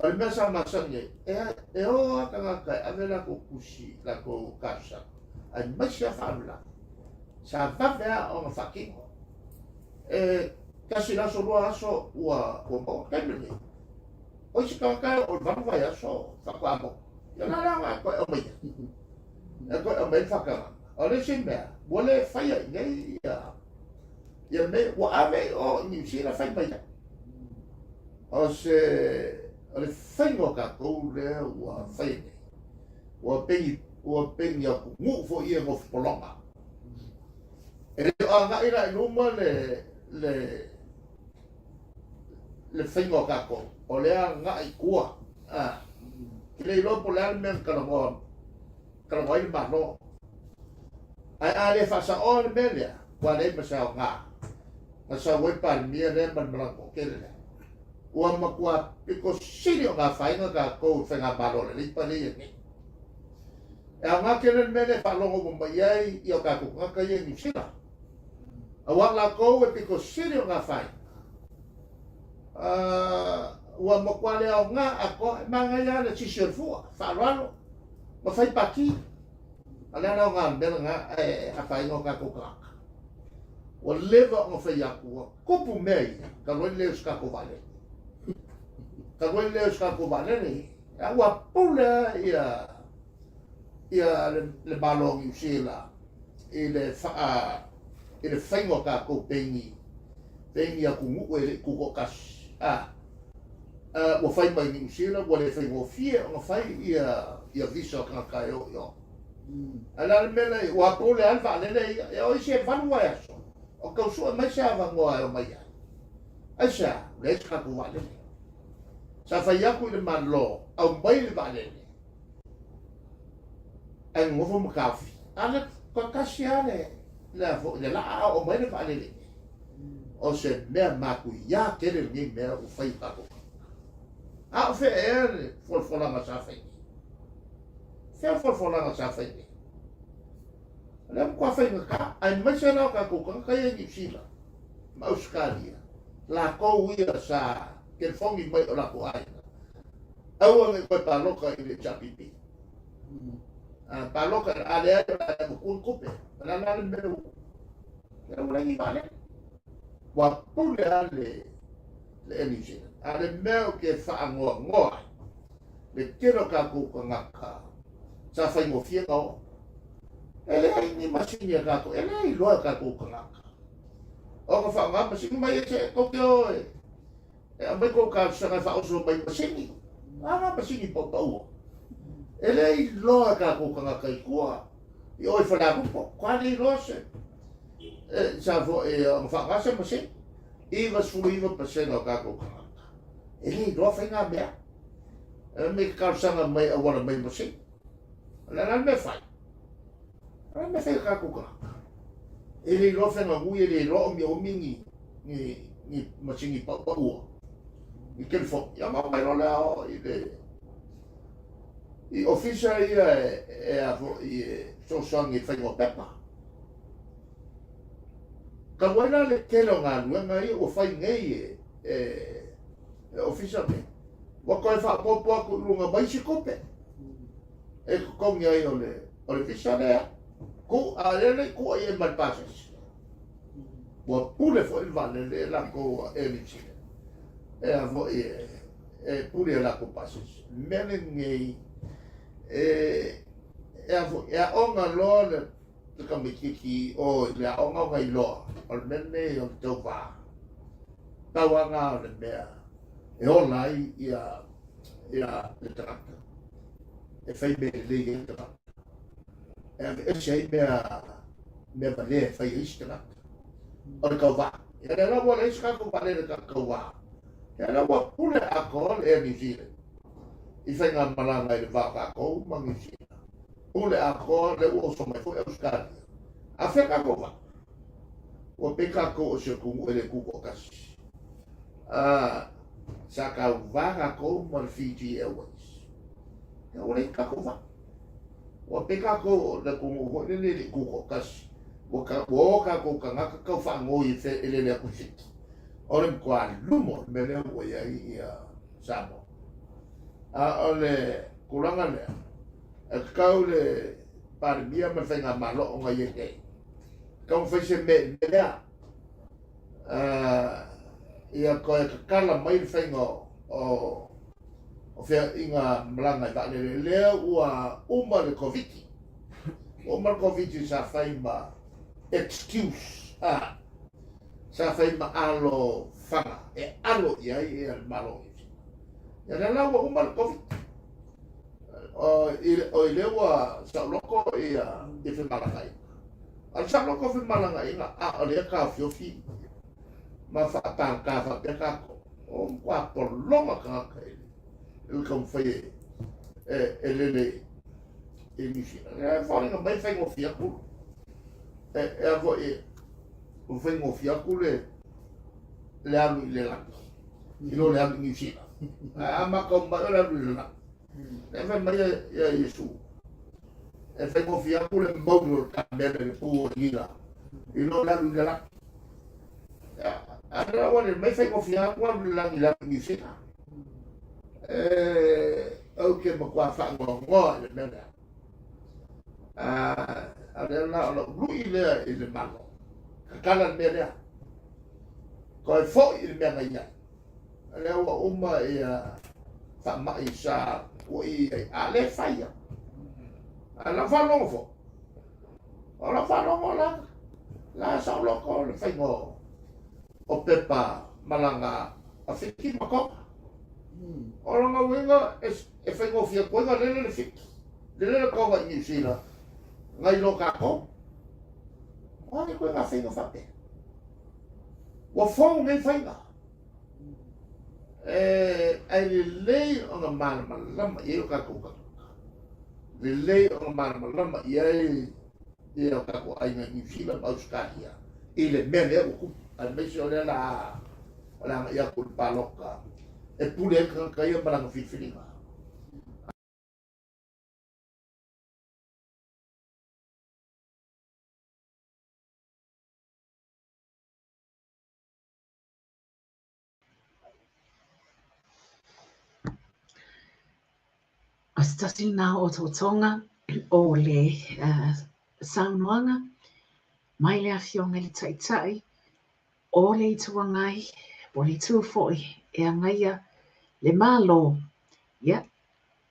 B: al mesa masange e o ka ka avela ko kushi la ko kasa ai mais ya fabula sa va ver on fucking kasi la so aso wa ko kai mi o si ka o va vai aso fa kwa mo ya la ko o mai ko o mai fa ka o le simbe wole fa ya nei ya me wa ave o ni si la fa mai o se o le fa ngo ka ko le wa fa wa pe ya ku mu fo ia mo polonga e anga ira luma le fa ngo ka ko o le anga i kua le lo polar men ka mo i ba no ai le fa sa o le melia wa le ma sa nga ma sa we pa mi le ban bla ko ke le wa ma kwa piko sirio nga fa nga ka ko fa nga ba lo le pa le ni e nga ke le mele fa lo mo mai ai io ka ko nga ka ye ni sila a wa la ko e piko sirio nga fa wa mo kwa le nga a ko ma nga ya le si fu fa lo ma fa pa ki ala na nga bel nga a fa nga ka ko ka o leva o fa ya ko pu mei ka lo le ska ko vale ka lo le ska ko vale ni a wa pula ia le balong yu sila ile fa ngo ka ko pengi a ku mu ele ku ko kas Ua fai mai New Zealand, ua le fai ngofia, ua fai ia visa ka kai o yo. Ala le mele, ua pole alfa lele, ia oi se vanua e aso. O kau sua mai se avangoa e o mai ai. Aisa, le ska ku va lele. Sa fai aku le malo, au mai le va lele. Ai ngofo makafi. Ala ko kasi ale, le la o mai le va lele. O se mea maku ia kere ni mea u fai kako. O fe e folfolanga sa fai. Fe folfolanga sa fai. Le mo kwa fai ka, ai mai se la ka ko ka ia ni sila. Ma Australia. La ko ia sa ke fongi mai o la ko ai. Au nge ko pa loka i le chapipi. Pa loka ale ai mo kun kope. La le mero. Era un ngi vale. Wa pule ale le enisi. Ale meo ke fa ngoa ngoa. Le tiro ka ku ngaka. Sa fai mo fie ka. Ele ai ni masini ka ko. Ele ai lo ka ku ngaka. O ka fa ngapa masini mai se ko ke o. E mai ko ka sa fa o so mai masini. Nga masini po pa o. Ele ai lo ka ku ngaka i ko. I oi fa la ko. Kwani lo se. Sa fo e fa ngasa masini. Iwa sfuiva pasena o ka ku ngaka. Ele lo fa nga mea. Me ka sanga mai a wana mai masini. La me fai. La me fai ka ku ngaka. Ele lo fa nga ngui ele lo mi o mingi ni masini pa pa o. I kel fo ya ma mai lo la o i official e a so song i fai mo pepa. Ka wena le kelo nga nuenga i o fai ngei official me. Wa ko fa po ku lunga mai si kope. E ko ngi ai o le official e ku a le ku ai mal passes. Wa pule fo il vale le la ko e vici. E a vo pule la ko passes. Mene ngei e a onga lo le ka mikiki o le a onga ngai lo. O mene o tau va. Tawanga o le mea. E o lai ia le tractor. E fai me le i tractor. E sei me vale fai is tractor. O le kau va. E le rawa le iska ko vale le kau va. E le rawa pule a ko e New Zealand. I fai ngā malanga i le va ka ko ma New Zealand. Pule a ko le uo so mai fo Australia. A fe ka ko va. O pe ka ko o se kungu e le kuko kasi. Sa ka vaga ko mo Fiji Airways. Ya ore ka ko va. O pe ka ko le kungu ho le kuko kasi. O ka ko ka ngaka ka fa ngoi fe ele le kusiki. Ore kwa lumo me le o ya i samo. Ole kuranga le. E ka le par bia me fe nga malo o ngai ke. Ka fe se me le ia ko e kala mai whainga o whea inga mlanga i wale lea ua uma le koviti. Uma le koviti sa whaima excuse. Sa whaima alo whanga. E alo iai e al malo. Ia le laua uma le koviti. O i lewa sa loko i whimalanga i. Al sa loko whimalanga i nga a lea ka whiofi. Ma fa pa ka fa pe ka ko o kwa por longa ka ka il kom fai le ni si e fa nga mai fai mo fia ku e vo o fai mo fia ku le alu le la i lo le alu ni si a ma ko ma le alu le la e fa mai ya Yesu e fai mo fia ku le mo ka be le pu ni la i lo le alu le la Ada wan mai fai ko fia ko lang ila ni sita. Okay mo kwa fa ngo le mena. Ada la lu ile malo. Kala mena. Ko fo ile mena ya. Ada wa umma ya fa ma isa ko i ale fai. Ala fa lo fo. Ala fa lo la sa lo ko le fai ngo. O pepa malanga a fiki mako. Ora nga wenga e whaingo fia koenga lele le fiki. Lele kawa i New Zealand. Ngai lo kako. Wani koenga whainga whake. Wa whau ngai whainga. Ai le lei o nga mana malama i o kako kako. Le lei o nga mana malama i ai o kako ai nga New Zealand Australia. I le mea lea o kupu. Ai meisi o lea la o la nga ia kul paloka. E pule e kakaia malanga whiwhiringa.
A: Astasi nā o tō tonga o le saunoanga, mai le awhionga le taitai, o le ituangai, o le tūfoi, e angaia le mālo, ia,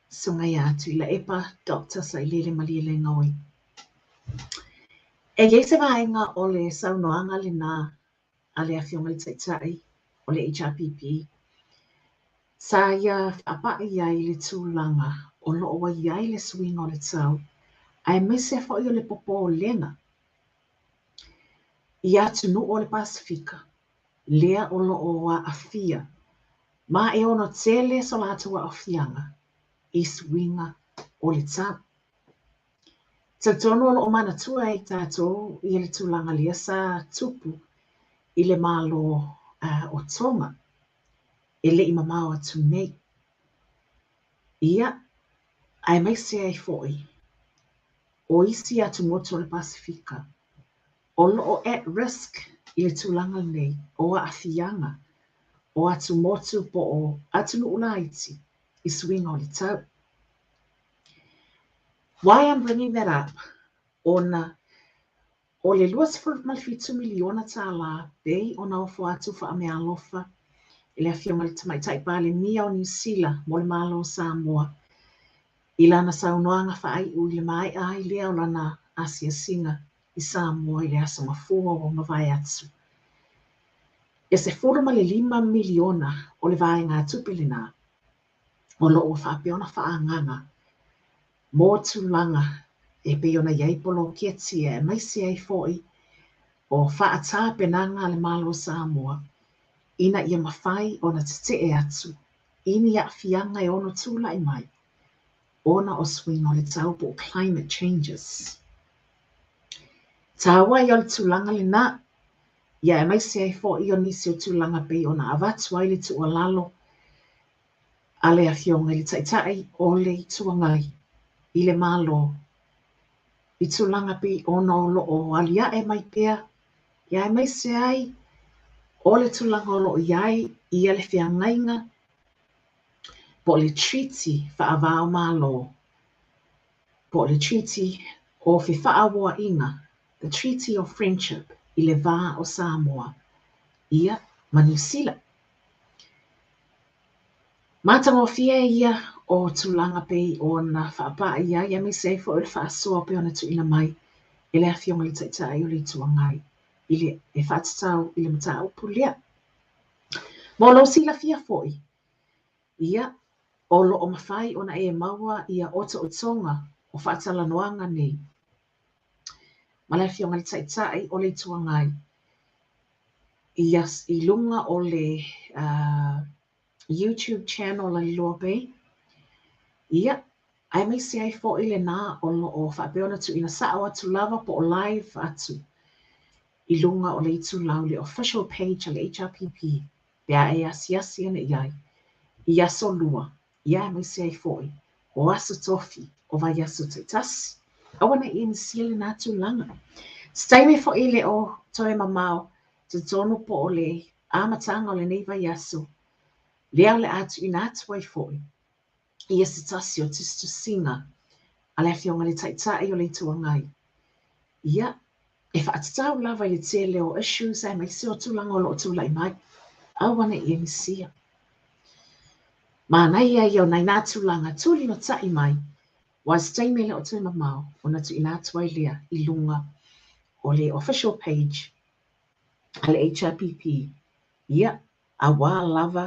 A: sungai atu i la epa, Dr. Sailele Malile Ngoi. E ye se vaenga o le saunoanga le nā, a le awhionga le taitai, o le HRPP, sa ia apai ai le tūlanga, o loo wa iai le swinga o le tau, ai mese fo i o le popo o lenga. I atu nu o le Pasifika, lea o loo wa afia, ma e ono tele so la atua o fianga, i swinga o le tau. Tautono o loo mana tua e tātou i le tūlanga lia sa tupu i le malo o tonga, e le i mamao atu nei. Ia, ai mese ai foi, o isi atu moto le Pasifika, o loo at risk i le tūlanga nei, o a afianga, o atu motu po o atu nu ulaiti i swinga o le tau. Why I'm bringing that up, ona, o le luas malfitu miliona tā la, bei o na ofo atu wha ame alofa, i le awhionga le tamaitai pāle nia o New Zealand, mo le malo o Samoa, i lana saunoanga whaai u le mai ai lea o lana Asia Singa i Samoa i le asa mafua o mawai atu. E se 4.5 miliona o le vai ngā tupili nā, o loo whapeona whaanganga, mō tūlanga e peona iai polo kieti e maisi ai foi o whaata penanga le malo Samoa, ina ia mawhai o na te e atu, ini a fianga e ono tūla i mai, ona o swing o le taupo o climate changes. Tāua i o le tūlanga le nā, ia e maisi ai fo i o nisi o tūlanga pei o na avatu ai le tua lalo, a le awhionga le taitai o le tuangai, i le malo, i tūlanga pei o na o loo alia e mai pea, ia e maisi ai, o le tūlanga o loo iai, i le whiangainga, po le treaty whaavao malo, po le treaty o whiwhaawa inga, the Treaty of Friendship, i le vā o Samoa, ia ma New Zealand. Mātango fia ia o tūlanga pei o na whaapa ia, ia me se fo le Faasoa pe ona tu ina mai, i le awhionga le taitai o le tuangai, i le e whatatau i le mata upu lea. Mō lo sila fia foi, ia o lo o mawhai o na e maua ia ota o tonga o whatalanoanga nei. Ma le awhionga le taitai o le tuangai, i lunga o le YouTube channel a Loabay. Ia, ai mai se ai fo i le nā o whapeona tu ina sao atu lava po o live atu. I lunga o le itu lau le official page a le HRPP. Pea e asi ane iai. I aso lua. Ia mai se ai fo i. O aso tofi. O vai aso taitasi. Awana i ni sile nā tu langa. Stai me fo i le o toe mamao. Te tono po o le amatanga o le nei vai aso. Lea le atu ina atu ai fo i. Ia se tasi o tistu singa. A le whionga le taitai o le tuangai. Ia. E whaatatau lava i le tele o issues e mai se o tūlanga o lo tūlai mai. Awana i ni sia. Mana ia i o nai nā tūlanga tūli no tai mai. Was taime le o tui mamau o na tu ina atu ai lea i lunga o le official page a le HRPP. Ia. a wā lava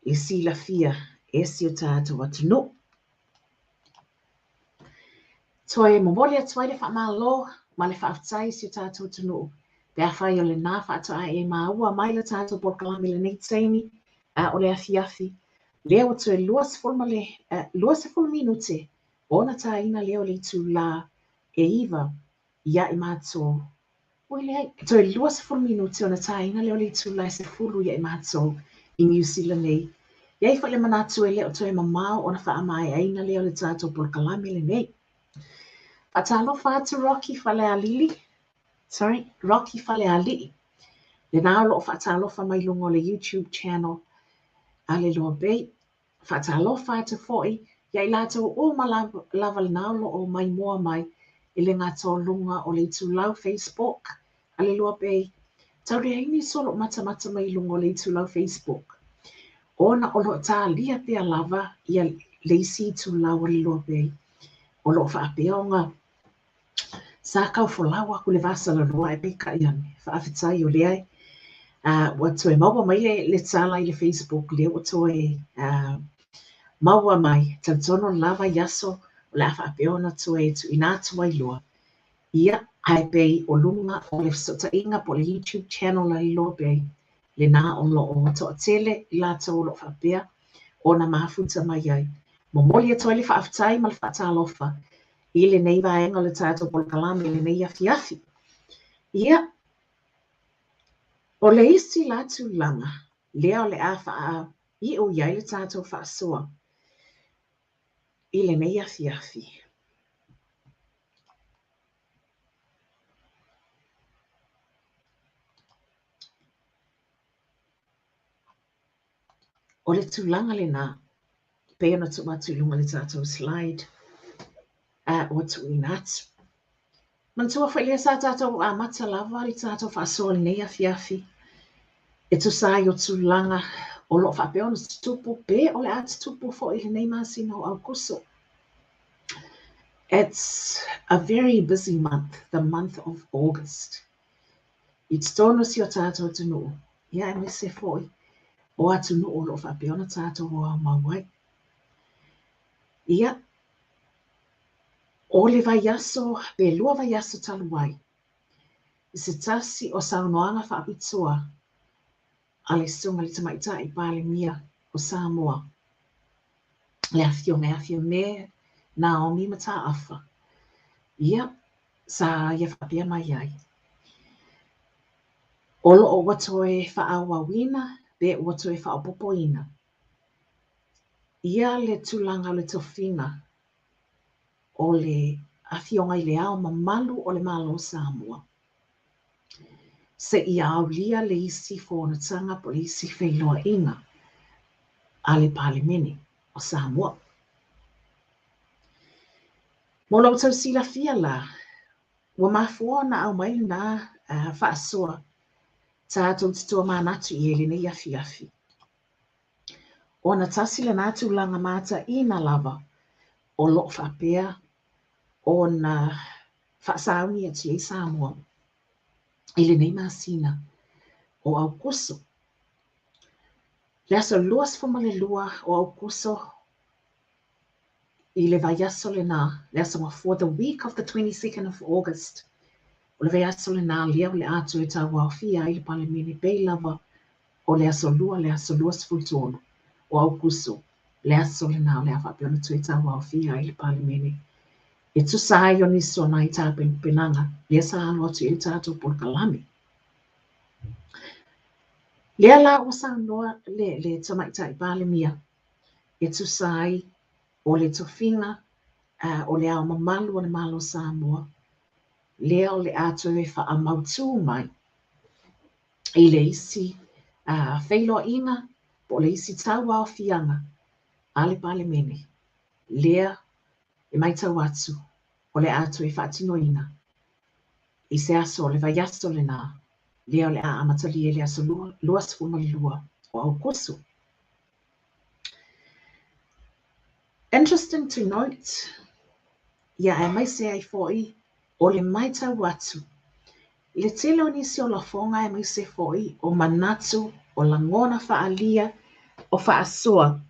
A: le silafia e si o tātou atunu. Toe momoli atu ai le whaamalo ma le whaafitai si o tātou atunu. Pea whai o le nā whaatoa e maua mai le tātou porkalami le nei teimi o le afiafi. Lea o toe luas fulma minute ona taina leo le tu la e iwa ia I mātou. Toe luas fulma minute ona taina leo le tu la se fulu ia I mātou I New Zealand nei. Iai wha le manatu e leo toe mamao ona wha amai aina leo le tātou porkalami le nei. Atalo whātu Rocky whale a Lili. Rocky whale a Lili. Le nālo whaatalofa mai lungo le YouTube channel a le Loabay. Whaatalofa atu fo'i, ia I lātou o ma lava le nālo o mai mua mai I le ngā lunga o le tūlau Facebook a le Loabay. Tau rea ini solo mata mai lungo le tūlau Facebook. Ona o lo tā lia pia lava ia le isi tūlau o le Loabay. O lo whaapeonga. Sa kau folawa ku le vasa la roa e peka iane. Whaafitai o leai. Watu e maua mai le tala I le Facebook le watu e maua mai. Tantono lava yaso o le awha apeona tu e tu inatu ai loa. Ia ai pei o lunga o le sota inga po le YouTube channel la I Loabay. Le nā o lo o toa tele I lata o lo whapea o na mahafuta mai ai. Momoli atu ai le whaafitai ma le whaatalofa. I le nei vaenga le tātou polkalami le nei afiafi. Ia, o le isi latu langa, lea o le awha a I o iai le tātou Faasoa. I le nei afiafi. O le tūlanga le nā, pēo na tumatu lunga le tātou slide, o tu inatu. Mantua whailea sa tātou a mata lava le tātou Faasoa le nei afiafi. E tu sai o tūlanga o lo whapeo na tupu pe o le atu tupu fo I le nei masina o Augusto. It's a very busy month, the month of August. It's tono si o tātou tunu. Ia e me se foi. O atunu o lo whapeo na tātou o mawai. Ia, o le vaiaso, pe lua vaiaso taluai. I se tasi o saunoanga whaapitua a le sunga le tamaita I pāle mia o Samoa. Le afio me Naomi mata afa. Ia, sa ia whapea mai ai. Olo o watoe whaawawina, be watoe whaapopoina. Ia le tūlanga le tofina o le afionga I le ao mamalu o le malo Samoa. Se ia au lia le isi fōna tanga po le isi whailoa inga a le palemene o Samoa. Mo lau tau sila fia la, wa mafua na au mai na Faasoa tātou titua mānatu I ele nei afiafi. O na tasi le nātu langa mata I na lava o lo whapea o na whaasauni atu I Samoa. I le nei masina o Augusto. Le aso luas fuma le lua o Augusto I le vaiaso le nā. Le aso for the week of the 22nd of August. O le vaiaso le nā lea o le atu e tau au fia I le palemene pei lava o le aso luas fultono o Augusto. Le aso le nā o le awhapea na tu e tau au fia I le palemene. E tu sa o niso na I tā penanga. Le sa alo atu I tātou porkalami. Lea la o sa noa le tamaita I palemia. E tu sai o le tofinga o le ao mamalu o le malo Samoa. Lea o le atu e whaamautu mai. I le isi whailoa inga po le isi tau au fianga a le palemene. Lea e mai tau atu o le atu e whaatino ina. I se aso le vaiaso le nā. Lea o le a amatali e le aso luas fuma le lua o Augusto. Interesting to note, ia e mai se ai foi o le mai tau atu. Le tele o nisi o la fonga e mai se foi o manatu o langona whaalia o Faasoa.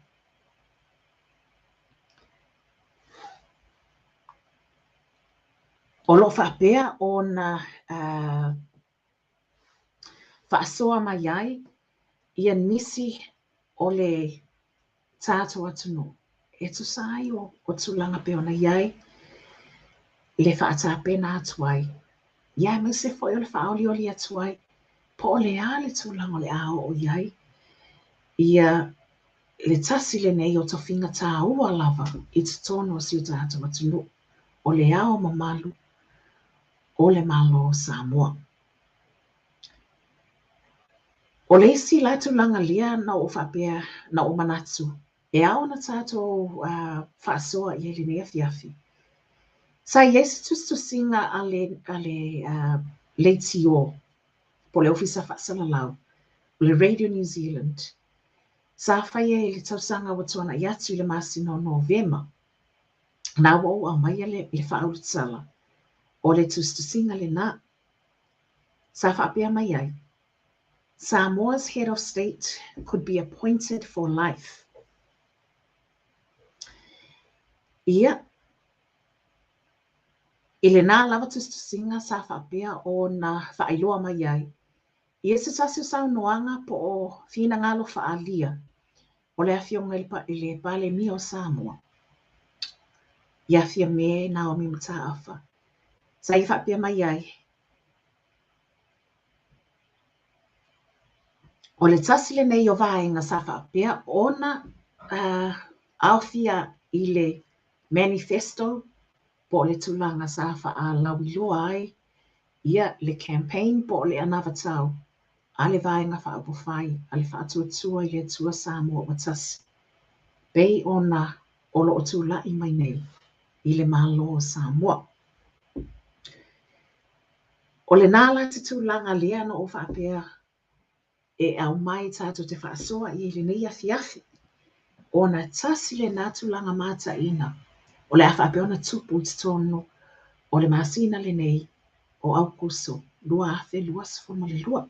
A: O lo whaapea o na Faasoa mai ai, ia nisi o le tātou atunu. E tu sai o tulanga pe ona iai, le whaatapena atuai. Ia me se foi o le whaoli o le atuai, po o le a le tulanga o le ao o iai. Ia le tasi le nei o tofinga tā ua lava, I te tono o si o tātou atunu. O le ao mamalu, o le malo o Samoa. O le isi la tulanga lia na o whapea na o manatu. E ao na tātou Faasoa I le nea fiafi. Sa yesu tustu singa a le tio po le ofisa whaasalalau, le Radio New Zealand. Sa whaia le tausanga wa tuana iatu le masino Novema. Na wau au mai le whaautsala. O le tustu singa le na. Sa whapea mai ai. Samoa's head of state could be appointed for life. Ia, I le nā lava tustu singa sa whapea o na whaailoa mai ai. Ia se tasi o saunoanga po o whina ngalo whaalia o le awhionga I le pale mi o Samoa. Ia whia me na o mi mata awha. Sa I whapea mai ai. O le tasi le nei o vaenga sa whapea o na awhia I le manifesto po le tulanga sa whaalawilua ai. Ia le campaign po le anavatau. A le vaenga whaapowhai, a le whaatuatua I le atua Samoa watasi. Bei o na o lo o tūlai mai nei I le malo o Samoa. O le nāla te tūlanga lea no o whaapea e au mai tātou te Faasoa I le nei afiafi. O na tasi le nā tūlanga mata ina. O le awhaapea o na tupu I te tono o le masina le nei o au kuso lua afe lua sifoma le lua.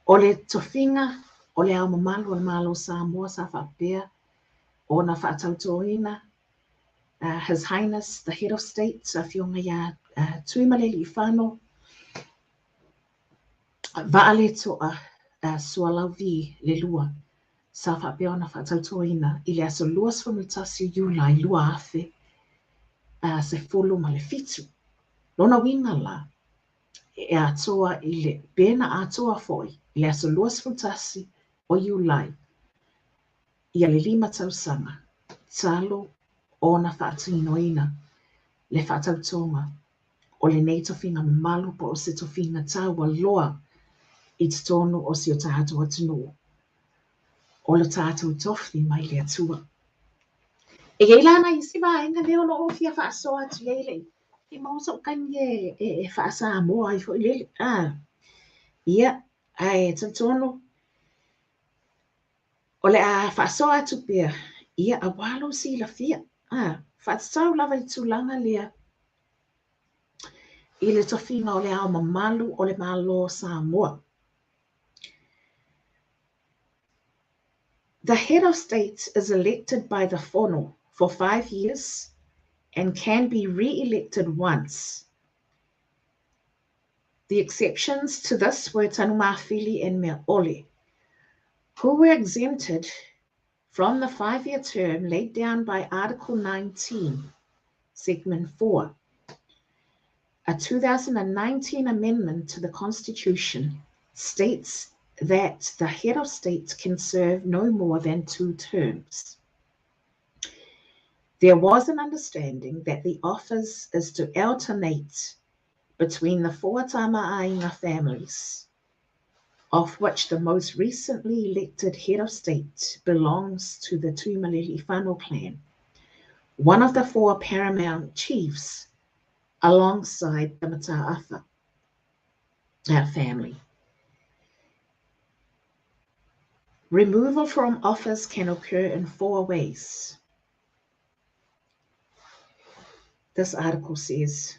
A: O le tofinga o le au mamalu o le malo Samoa sa whaapea o na whaatautoina His Highness, the Head of State, a whionga ia tuimaleli I whano, vaale toa sualauvi le lua, sa whapea o na whaatautoina I le aso lua sifomutasi Iulai lua afe se fulu ma le fitu. Lona winga la, e atoa I le bena atoa foi, I le aso lua sifomutasi o Iulai, ia le 5 tausanga, talo o na whaatinoina, le whaatautonga, o le nei tofinga malu po o se tofinga taua loa I te tono o si o tātou atunu. O le tātou tofi mai le atua. E geilana I si vaenga leo no o fia Faasoa atu lele. E mausa o kanye e Faasamoa I fo lele. Ia, ai tono o le a Faasoa atu pia. Ia a walo si la fia. Whaatasau lava I tūlanga lea. I le tofinga o le ao mamalu o le malo Samoa. The head of state is elected by the whono for 5 years and can be re-elected once. The exceptions to this were Tanumafili and Me'ole, who were exempted from the 5-year term laid down by Article 19, Segment 4. A 2019 amendment to the Constitution states that the head of state can serve no more than 2 terms. There was an understanding that the office is to alternate between the 4 Tamaaina families, of which the most recently elected head of state belongs to the Tuimalili Whānau clan, one of the 4 paramount chiefs, alongside the Mataafa family. Removal from office can occur in 4 ways. This article says,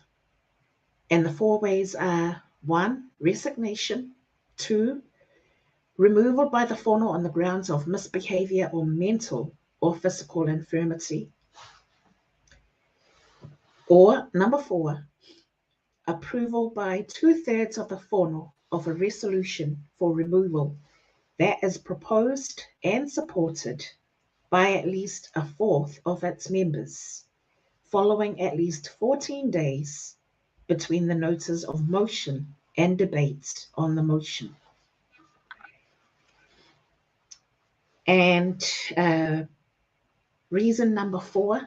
A: and the 4 ways are 1, resignation, 2, removal by the whono on the grounds of misbehavior or mental or physical infirmity. Or number 4, approval by 2/3 of the whono of a resolution for removal that is proposed and supported by at least 1/4 of its members, following at least 14 days between the notice of motion and debate on the motion. And reason number 4,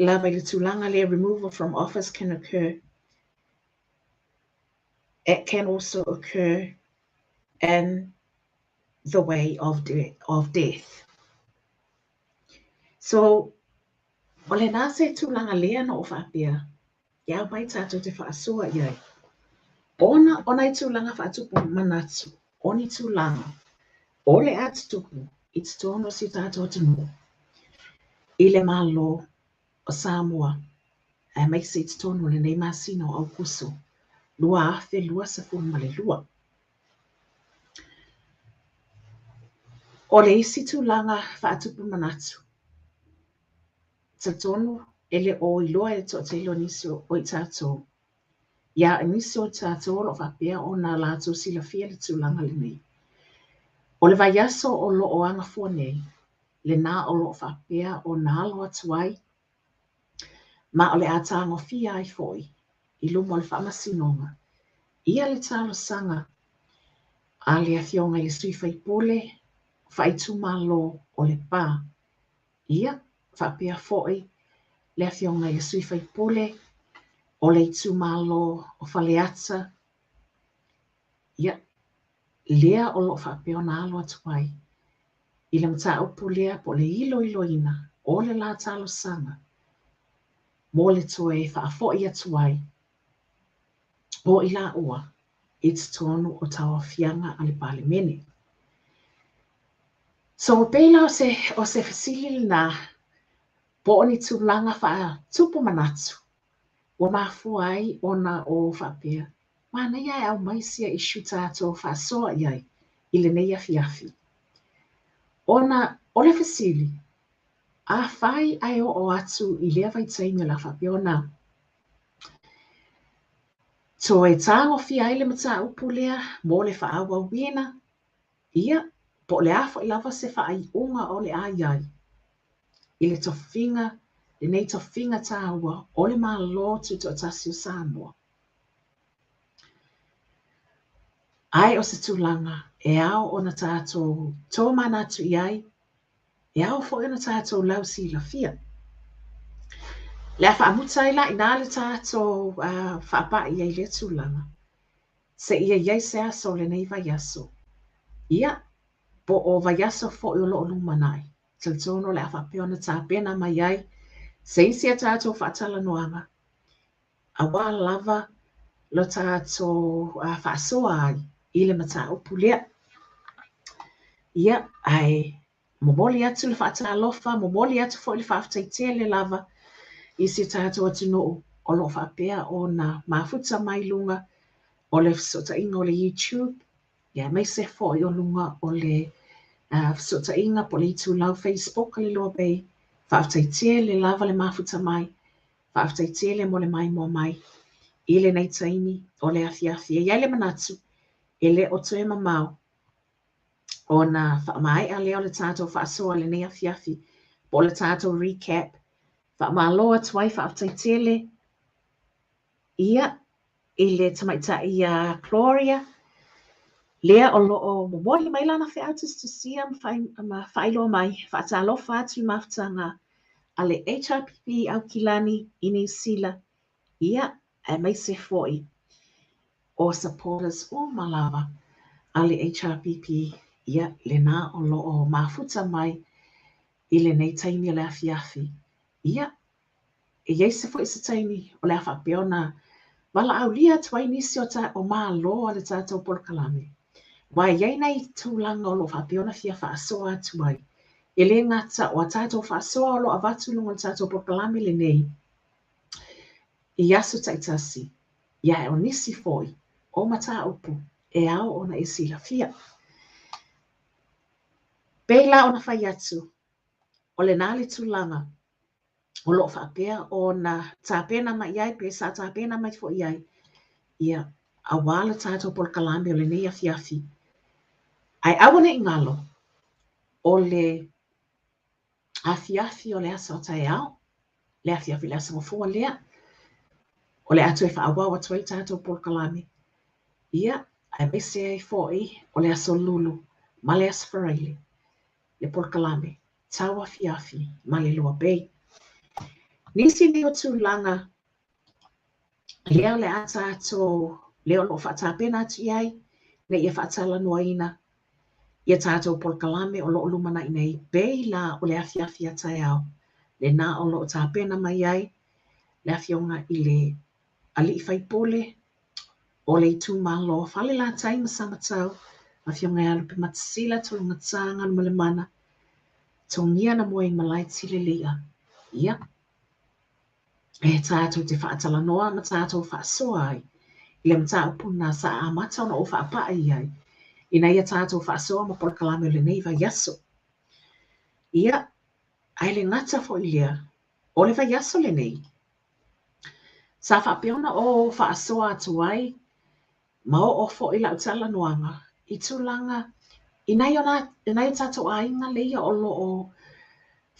A: Loabay tulanga le removal from office can occur. It can also occur in the way of death. So, o le nase tulanga lea no o whapea, ia mai tātou te whaasua iai. Ona i tulanga whaatupu manatu, oni tulanga, o le atutupu, i te tono si tātou tino, i le malo o Samoa, mai se te tono le nei masino au kuso, lua afe lua sa male lua. O le isi tulanga whaatupu manatu, te tono ele o iloa e to te ilo nisio o i tātou. Ia nisio tātou lo whapea o nā lātou sila fia le tulanga le nei. O le vaiaso o lo o anga fua nei, le nā o lo whapea o nā loa tuai, ma o le atango fia ai foi, i lumo le whamasinonga. Ia le talo sanga, a le afionga i le sui whaipole, whaitu malo o le pā. Ia, whapea foi, le afionga i le sui whaipole, o le itu malo o whaleata. Ia, lea o lo whapea o nā loa tuai. I le mta upu lea po le ilo ina, o le la talo sanga. Mo le toe whaafoi atuai. O i la ua, i te tonu o tawa fianga a le pale mene. So pēla o se fasili na po oni tulanga wha tupu manatu. Wa mafua ai ona o whapea. Mana iai au maisia i shutato Faasoa iai, i le nei afi. Ona o le fasili, a whai ai o atu i lea vaitainga la whapea ona. So e tango fia ai le mata upu lea, mo le whaawa wina, ia, po le afo i lava se whaai unga o le ai. I le tofinga, le nei tofinga tāua, o le malo tu to tasio Samoa. Ai o se tūlanga, e au o na tātou tō manatu iai, e au fo e na tātou lau si la fia. Le whaamuta i la ina le tātou whaapa iai le tūlanga. Se ia iai se aso le nei vaiaso. Ia, po o vaiaso fo i o loo lumanai. Tal tono le awhapeo na tāpena mai iai, se isi a tātou whaatalanoanga. A wā lava lo tātou Faasoa ai, i le mata upu lea. Ia, ai, momoli atu le whaatalofa, momoli atu fo i le whaafetaitea le lava, isi tātou atu no o lo whapea o na mafuta mai lunga, o le sota inga o le YouTube, ia mai se fo i o lunga o le sota inga po le itu lau Facebook le Loabay, whaafetaitea le lava le mafuta mai, whaafetaitea le mo le mai mo mai, i le nei taimi o le afiafia, ia le manatu, e le o toe mamau, o na whaamai a leo le tātou Faasoa le nei afiafi, po le tātou recap, whaamaloa tuai whaafetaitea le, ia, i le tamaita i Gloria, lea o loo momoli mai lana whi autus to see whailo mai, whaatalofa atu i mawhtanga, a le HRPP au kilani i New Sila, ia, e mai se foi, o supporters o Malawa, a le HRPP, ia, le nā o loo mafuta mai, i le nei taimi o le afiafi, ia, e iei se foi se taimi o le awhapeo na, wala au lia tuai nisi o maa loa le tātou polkalame. Wai iei nei tūlanga o lo whapeo na fia Faasoa tuai. E le ngata o tātou Faasoa o lo avatu lunga le tātou polkalame le nei. I asu taitasi, ia e o nisi foi, o mata upu e ao ona e silafia. Peila ona fai atu o le nali tulanga o loo whaapea o na tāpena mai iai pe sa tāpena mai fo iai ia a wala tātou pol kalame o le nei afiafi. Ai awane ingalo o le afiafi o le asa o tae ao, le afiafi le asa ngofua lea, o le atu e whaawa wa tuai tātou pol kalame. Ia, ai mese ai fōi o le asa o lulu, ma le asa wharaile, le pol kalame, tau afiafi, ma le Loabay. Nisi ni o tūlanga, leo le ata ato, leo lo whaatapena atu iai, ne ia whaatalanoa ina, ia tātou pol kalame o loo lumana i nei, bei la o le afiafi a tae au, le nā o loo tāpena mai ai, le afionga i le ali i whaipole, o le i tū malo, whale la taima samatau, afionga e alupe matasila tulunga tanga male mana, tongia na moe malai tile lia, ia, e tātou te whaatalanoa, ma tātou Faasoa ai, i le mta upuna sa amata ona o whaapa ai, ina ia tātou Faasoa ma pol kalame o le nei vai yaso. Ia, ai le ngata fo ilia, o le vai yaso le nei. Sa whaapeona o Faasoa atu ai, ma o fo ila utala noanga, i tūlanga, inai tātou ainga leia o lo o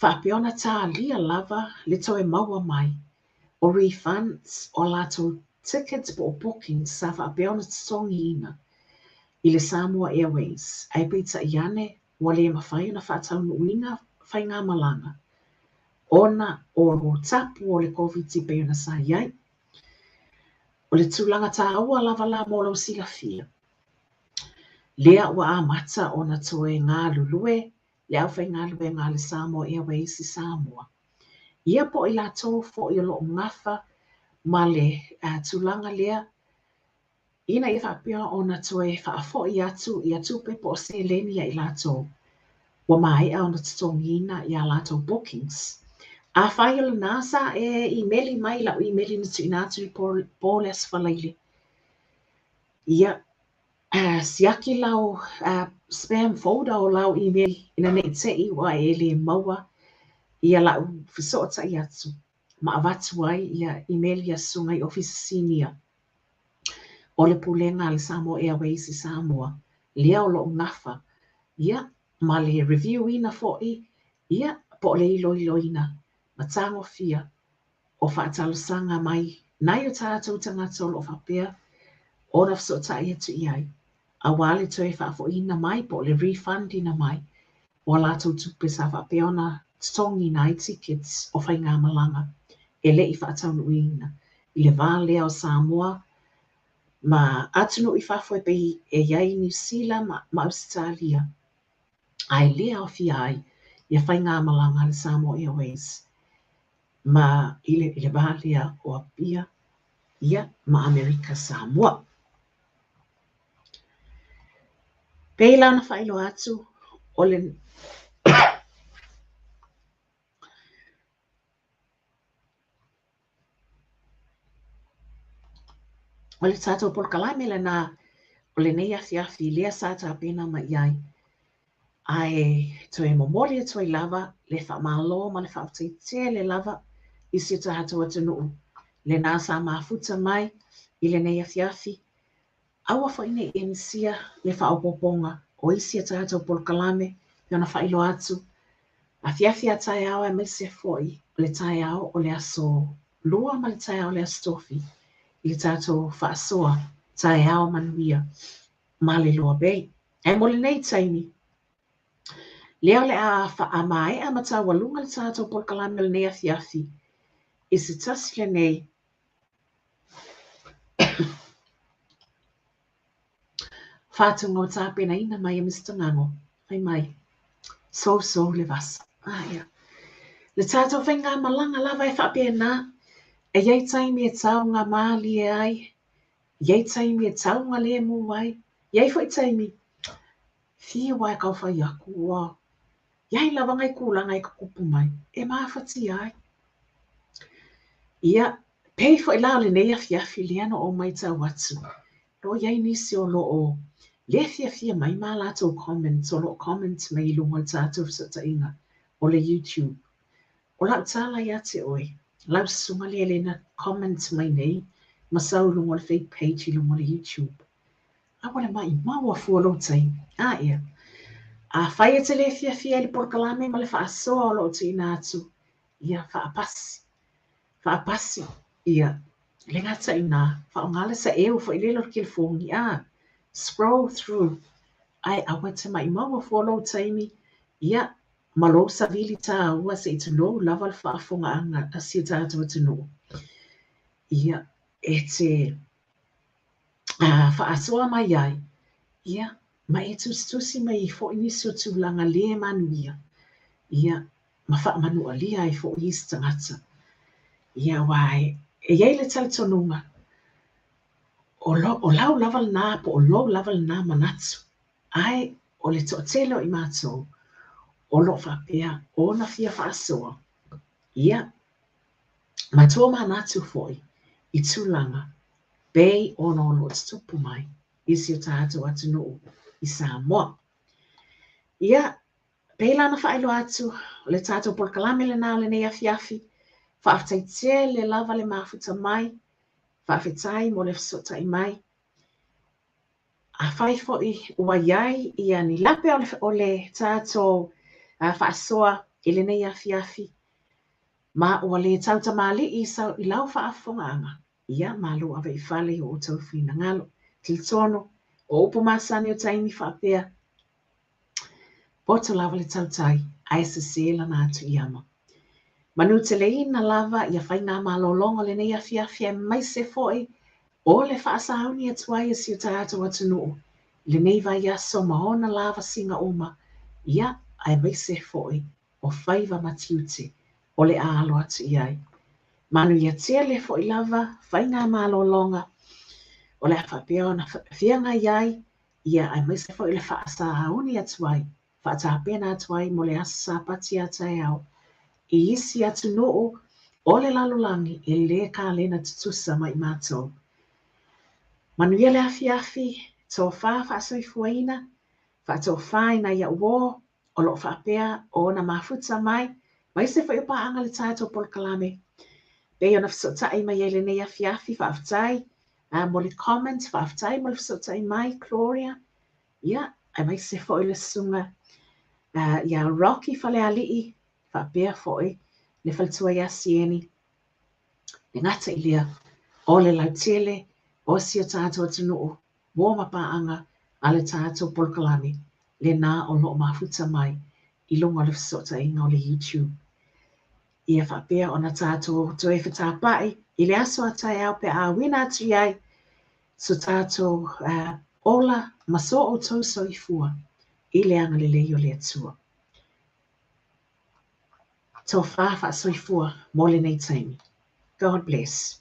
A: whaapeona tā lia lava le toe maua mai, o refunds o lato tickets po bookings sa whaapeona tsongi ina. I le Samoa Airways, ai pita iane, wale mawhai na whaatau uinga whai ngā malanga. Ona o tapu o le COVID-19 na sa iai. O le tūlanga tā aua lava la mōlau sila fia. Lea ua a mata o na toe ngā lulue, le au whai ngā lue ngā le Samoa Airways i Samoa. Ia po i la tō fo i lo ngafa, ma le tūlanga lea, ina i whapea o na toe whaafo i atu pe po se leni i lato. Wa mai au na titongina i a lato bookings. A whai o le nasa e emaili mai la o emaili na tu inatu i po le asfalaili. Ia, siaki lau spam folder o lau email ina nei te i wa e le maua ia lau fisota i atu. Ma avatu ai ia emaili a sunga i office senior. O le pulenga le Samoa Airways i Samoa, lea o lo ngafa, ia, ma le review ina fo'i, ia, po le ilo ina, ma tango fia, o whaatalasanga mai, nai o tātou tangata o lo whapea, o na fsota i atu iai, a wale toe whaafo ina mai, po le refund ina mai, o lātou tupe sa whapea ona tongi nai tickets o whai ngā malanga, e le i whaatau ina, i le vālea o Samoa, ma atunu i whawhoi pe e iai New Zealand ma Australia. Ai lea o fia ai, ia whai ngā malanga le Samoa Airways. Ma ile bālea o apia, ia ma Amerika Samoa. Peila na whailo atu, o le o le tātou pol kalame le nā, o le nei afiafi lea sa tāpena ma iai. Ai toe momoli toe lava, le whamalo ma le whauteitea le lava, i si tātou atunuu. Le nā sa mafuta mai, i le nei afiafi. Aua whaine e nisia le whaopoponga, o isi a tātou pol kalame, i ona whailo atu. Afiafi a tae au e mese foi, le tae au o le aso lua ma le tae au le astofi. I le tātou Faasoa, tae au manuia, ma le Loabay. E mo le nei taimi. Leo le a mai a mata walunga le tātou pol kalame le nei afiafi. I se tasi le nei. Whātunga o tāpena ina mai a Mr. Ngango. Hai mai. So le vasa. Ia. Le tātou whenga malanga lava e whapea nā. E iei taimi e tau ngā māli e ai. Iei taimi e tau ngā le mu ai. Iei fwoi taimi. Fia wai kau whai aku. Wow. Iei lava ngai kūlanga i kukupu mai. E mawhati ai. Ia. Pei fwoi lao le nei afiafi liano o mai tau atu. Lo iai nisi o lo o le fia mai mā lātou comments o lo comments mai lunga tātou sa inga o le YouTube. O lau tāla ia te oe. Lau sunga le na comments mai nei masau lunga le fake page lunga le YouTube. A wale mai maua fua lo tai. A ia. A whai e te le fia le porkalame ma le whaasoa o lo te ina atu. Ia whaapasi. Whaapasi. Ia. Le ngata ina. Whaongale sa eo fo ilelo ki le fongi. A. Scroll through. Ai awa te mai maua fua lo taimi. Ia. Malo sa vili tā ua se i tano lava le whaafonga anga a si tātua tano. Ia. E te whaasoa mai ai. Ia. Ma e tusi mai I fo iniso tūlanga le manuia. Ia, ma whaamanua lia ai fo isi tangata. Ia wai, e iei le tala tonunga. O lau laval nā, po o lo laval nā manatu. Ai, o le to'atelo I mātou. O lo whapea, o na fia whaasoa. Ia, ma tō manatu foi. I tūlanga. Bei o no lo tupu mai. Isi o tātou atu noo. I Samoa. Ia, Pela na whaelo atu, le tātou porkalame le nā le nei afiafi, whaaftai le lava le mafuta mai, whaafetai mo le fsota I mai. A whai foi ua iai ia ni lape o le tātou whaasoa I le nei afiafi, ma ua le tauta mali I lau whaafonga anga. Ia malu awa I whale o tau whina ngalo, tiltono, o upu masani o taimi whaapea, Boto lava le tautai, ai se sela na atu I ama. Manu te leina lava ia whai ngā malolonga le nei afiafia mai se foi o le whaasauni atuai si o tātou atu noo. Le nei vai aso maona lava singa oma, ia ai mai se foi o whaiva matiute o le alo atu iai. Manu ia tia le foi lava, whai ngā malolonga, o le awhapea o na whianga iai, ia ai mai se foi le whaasauni atuai. Whaatapena atuai mo le asa pati atai au. I isi atu noo o le lalulangi e le ka lena tutusa mai mātou. Manuia le afiafi, tō whaasoi fuaina, whaatō whaina ia uo, o lo whaapea o na mafuta mai, mai se whai upa anga le tātou polkalame. Bei o na whasotai mai e le nei afiafi, whaafutai, mo le comment, whaafutai mo le whasotai mai, Gloria, ia, ai mai se whai le sunga, ia Rocky whale alii, whaapea foi, le whaltua ia sieni. Le ngata ilia, o le lautele, o si o tātou atu noo, mō mapaanga, a le tātou polkalame, le nā o no mafuta mai, I lunga le whasota inga o le YouTube. Ia whaapea o na tātou toe whatāpai, I le aso atai au pe a wina atu iai, so tātou ola maso o tau soifua, I le anga le leo le atua. Tō whawha soifua mo le nei taimi. God bless.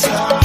C: time.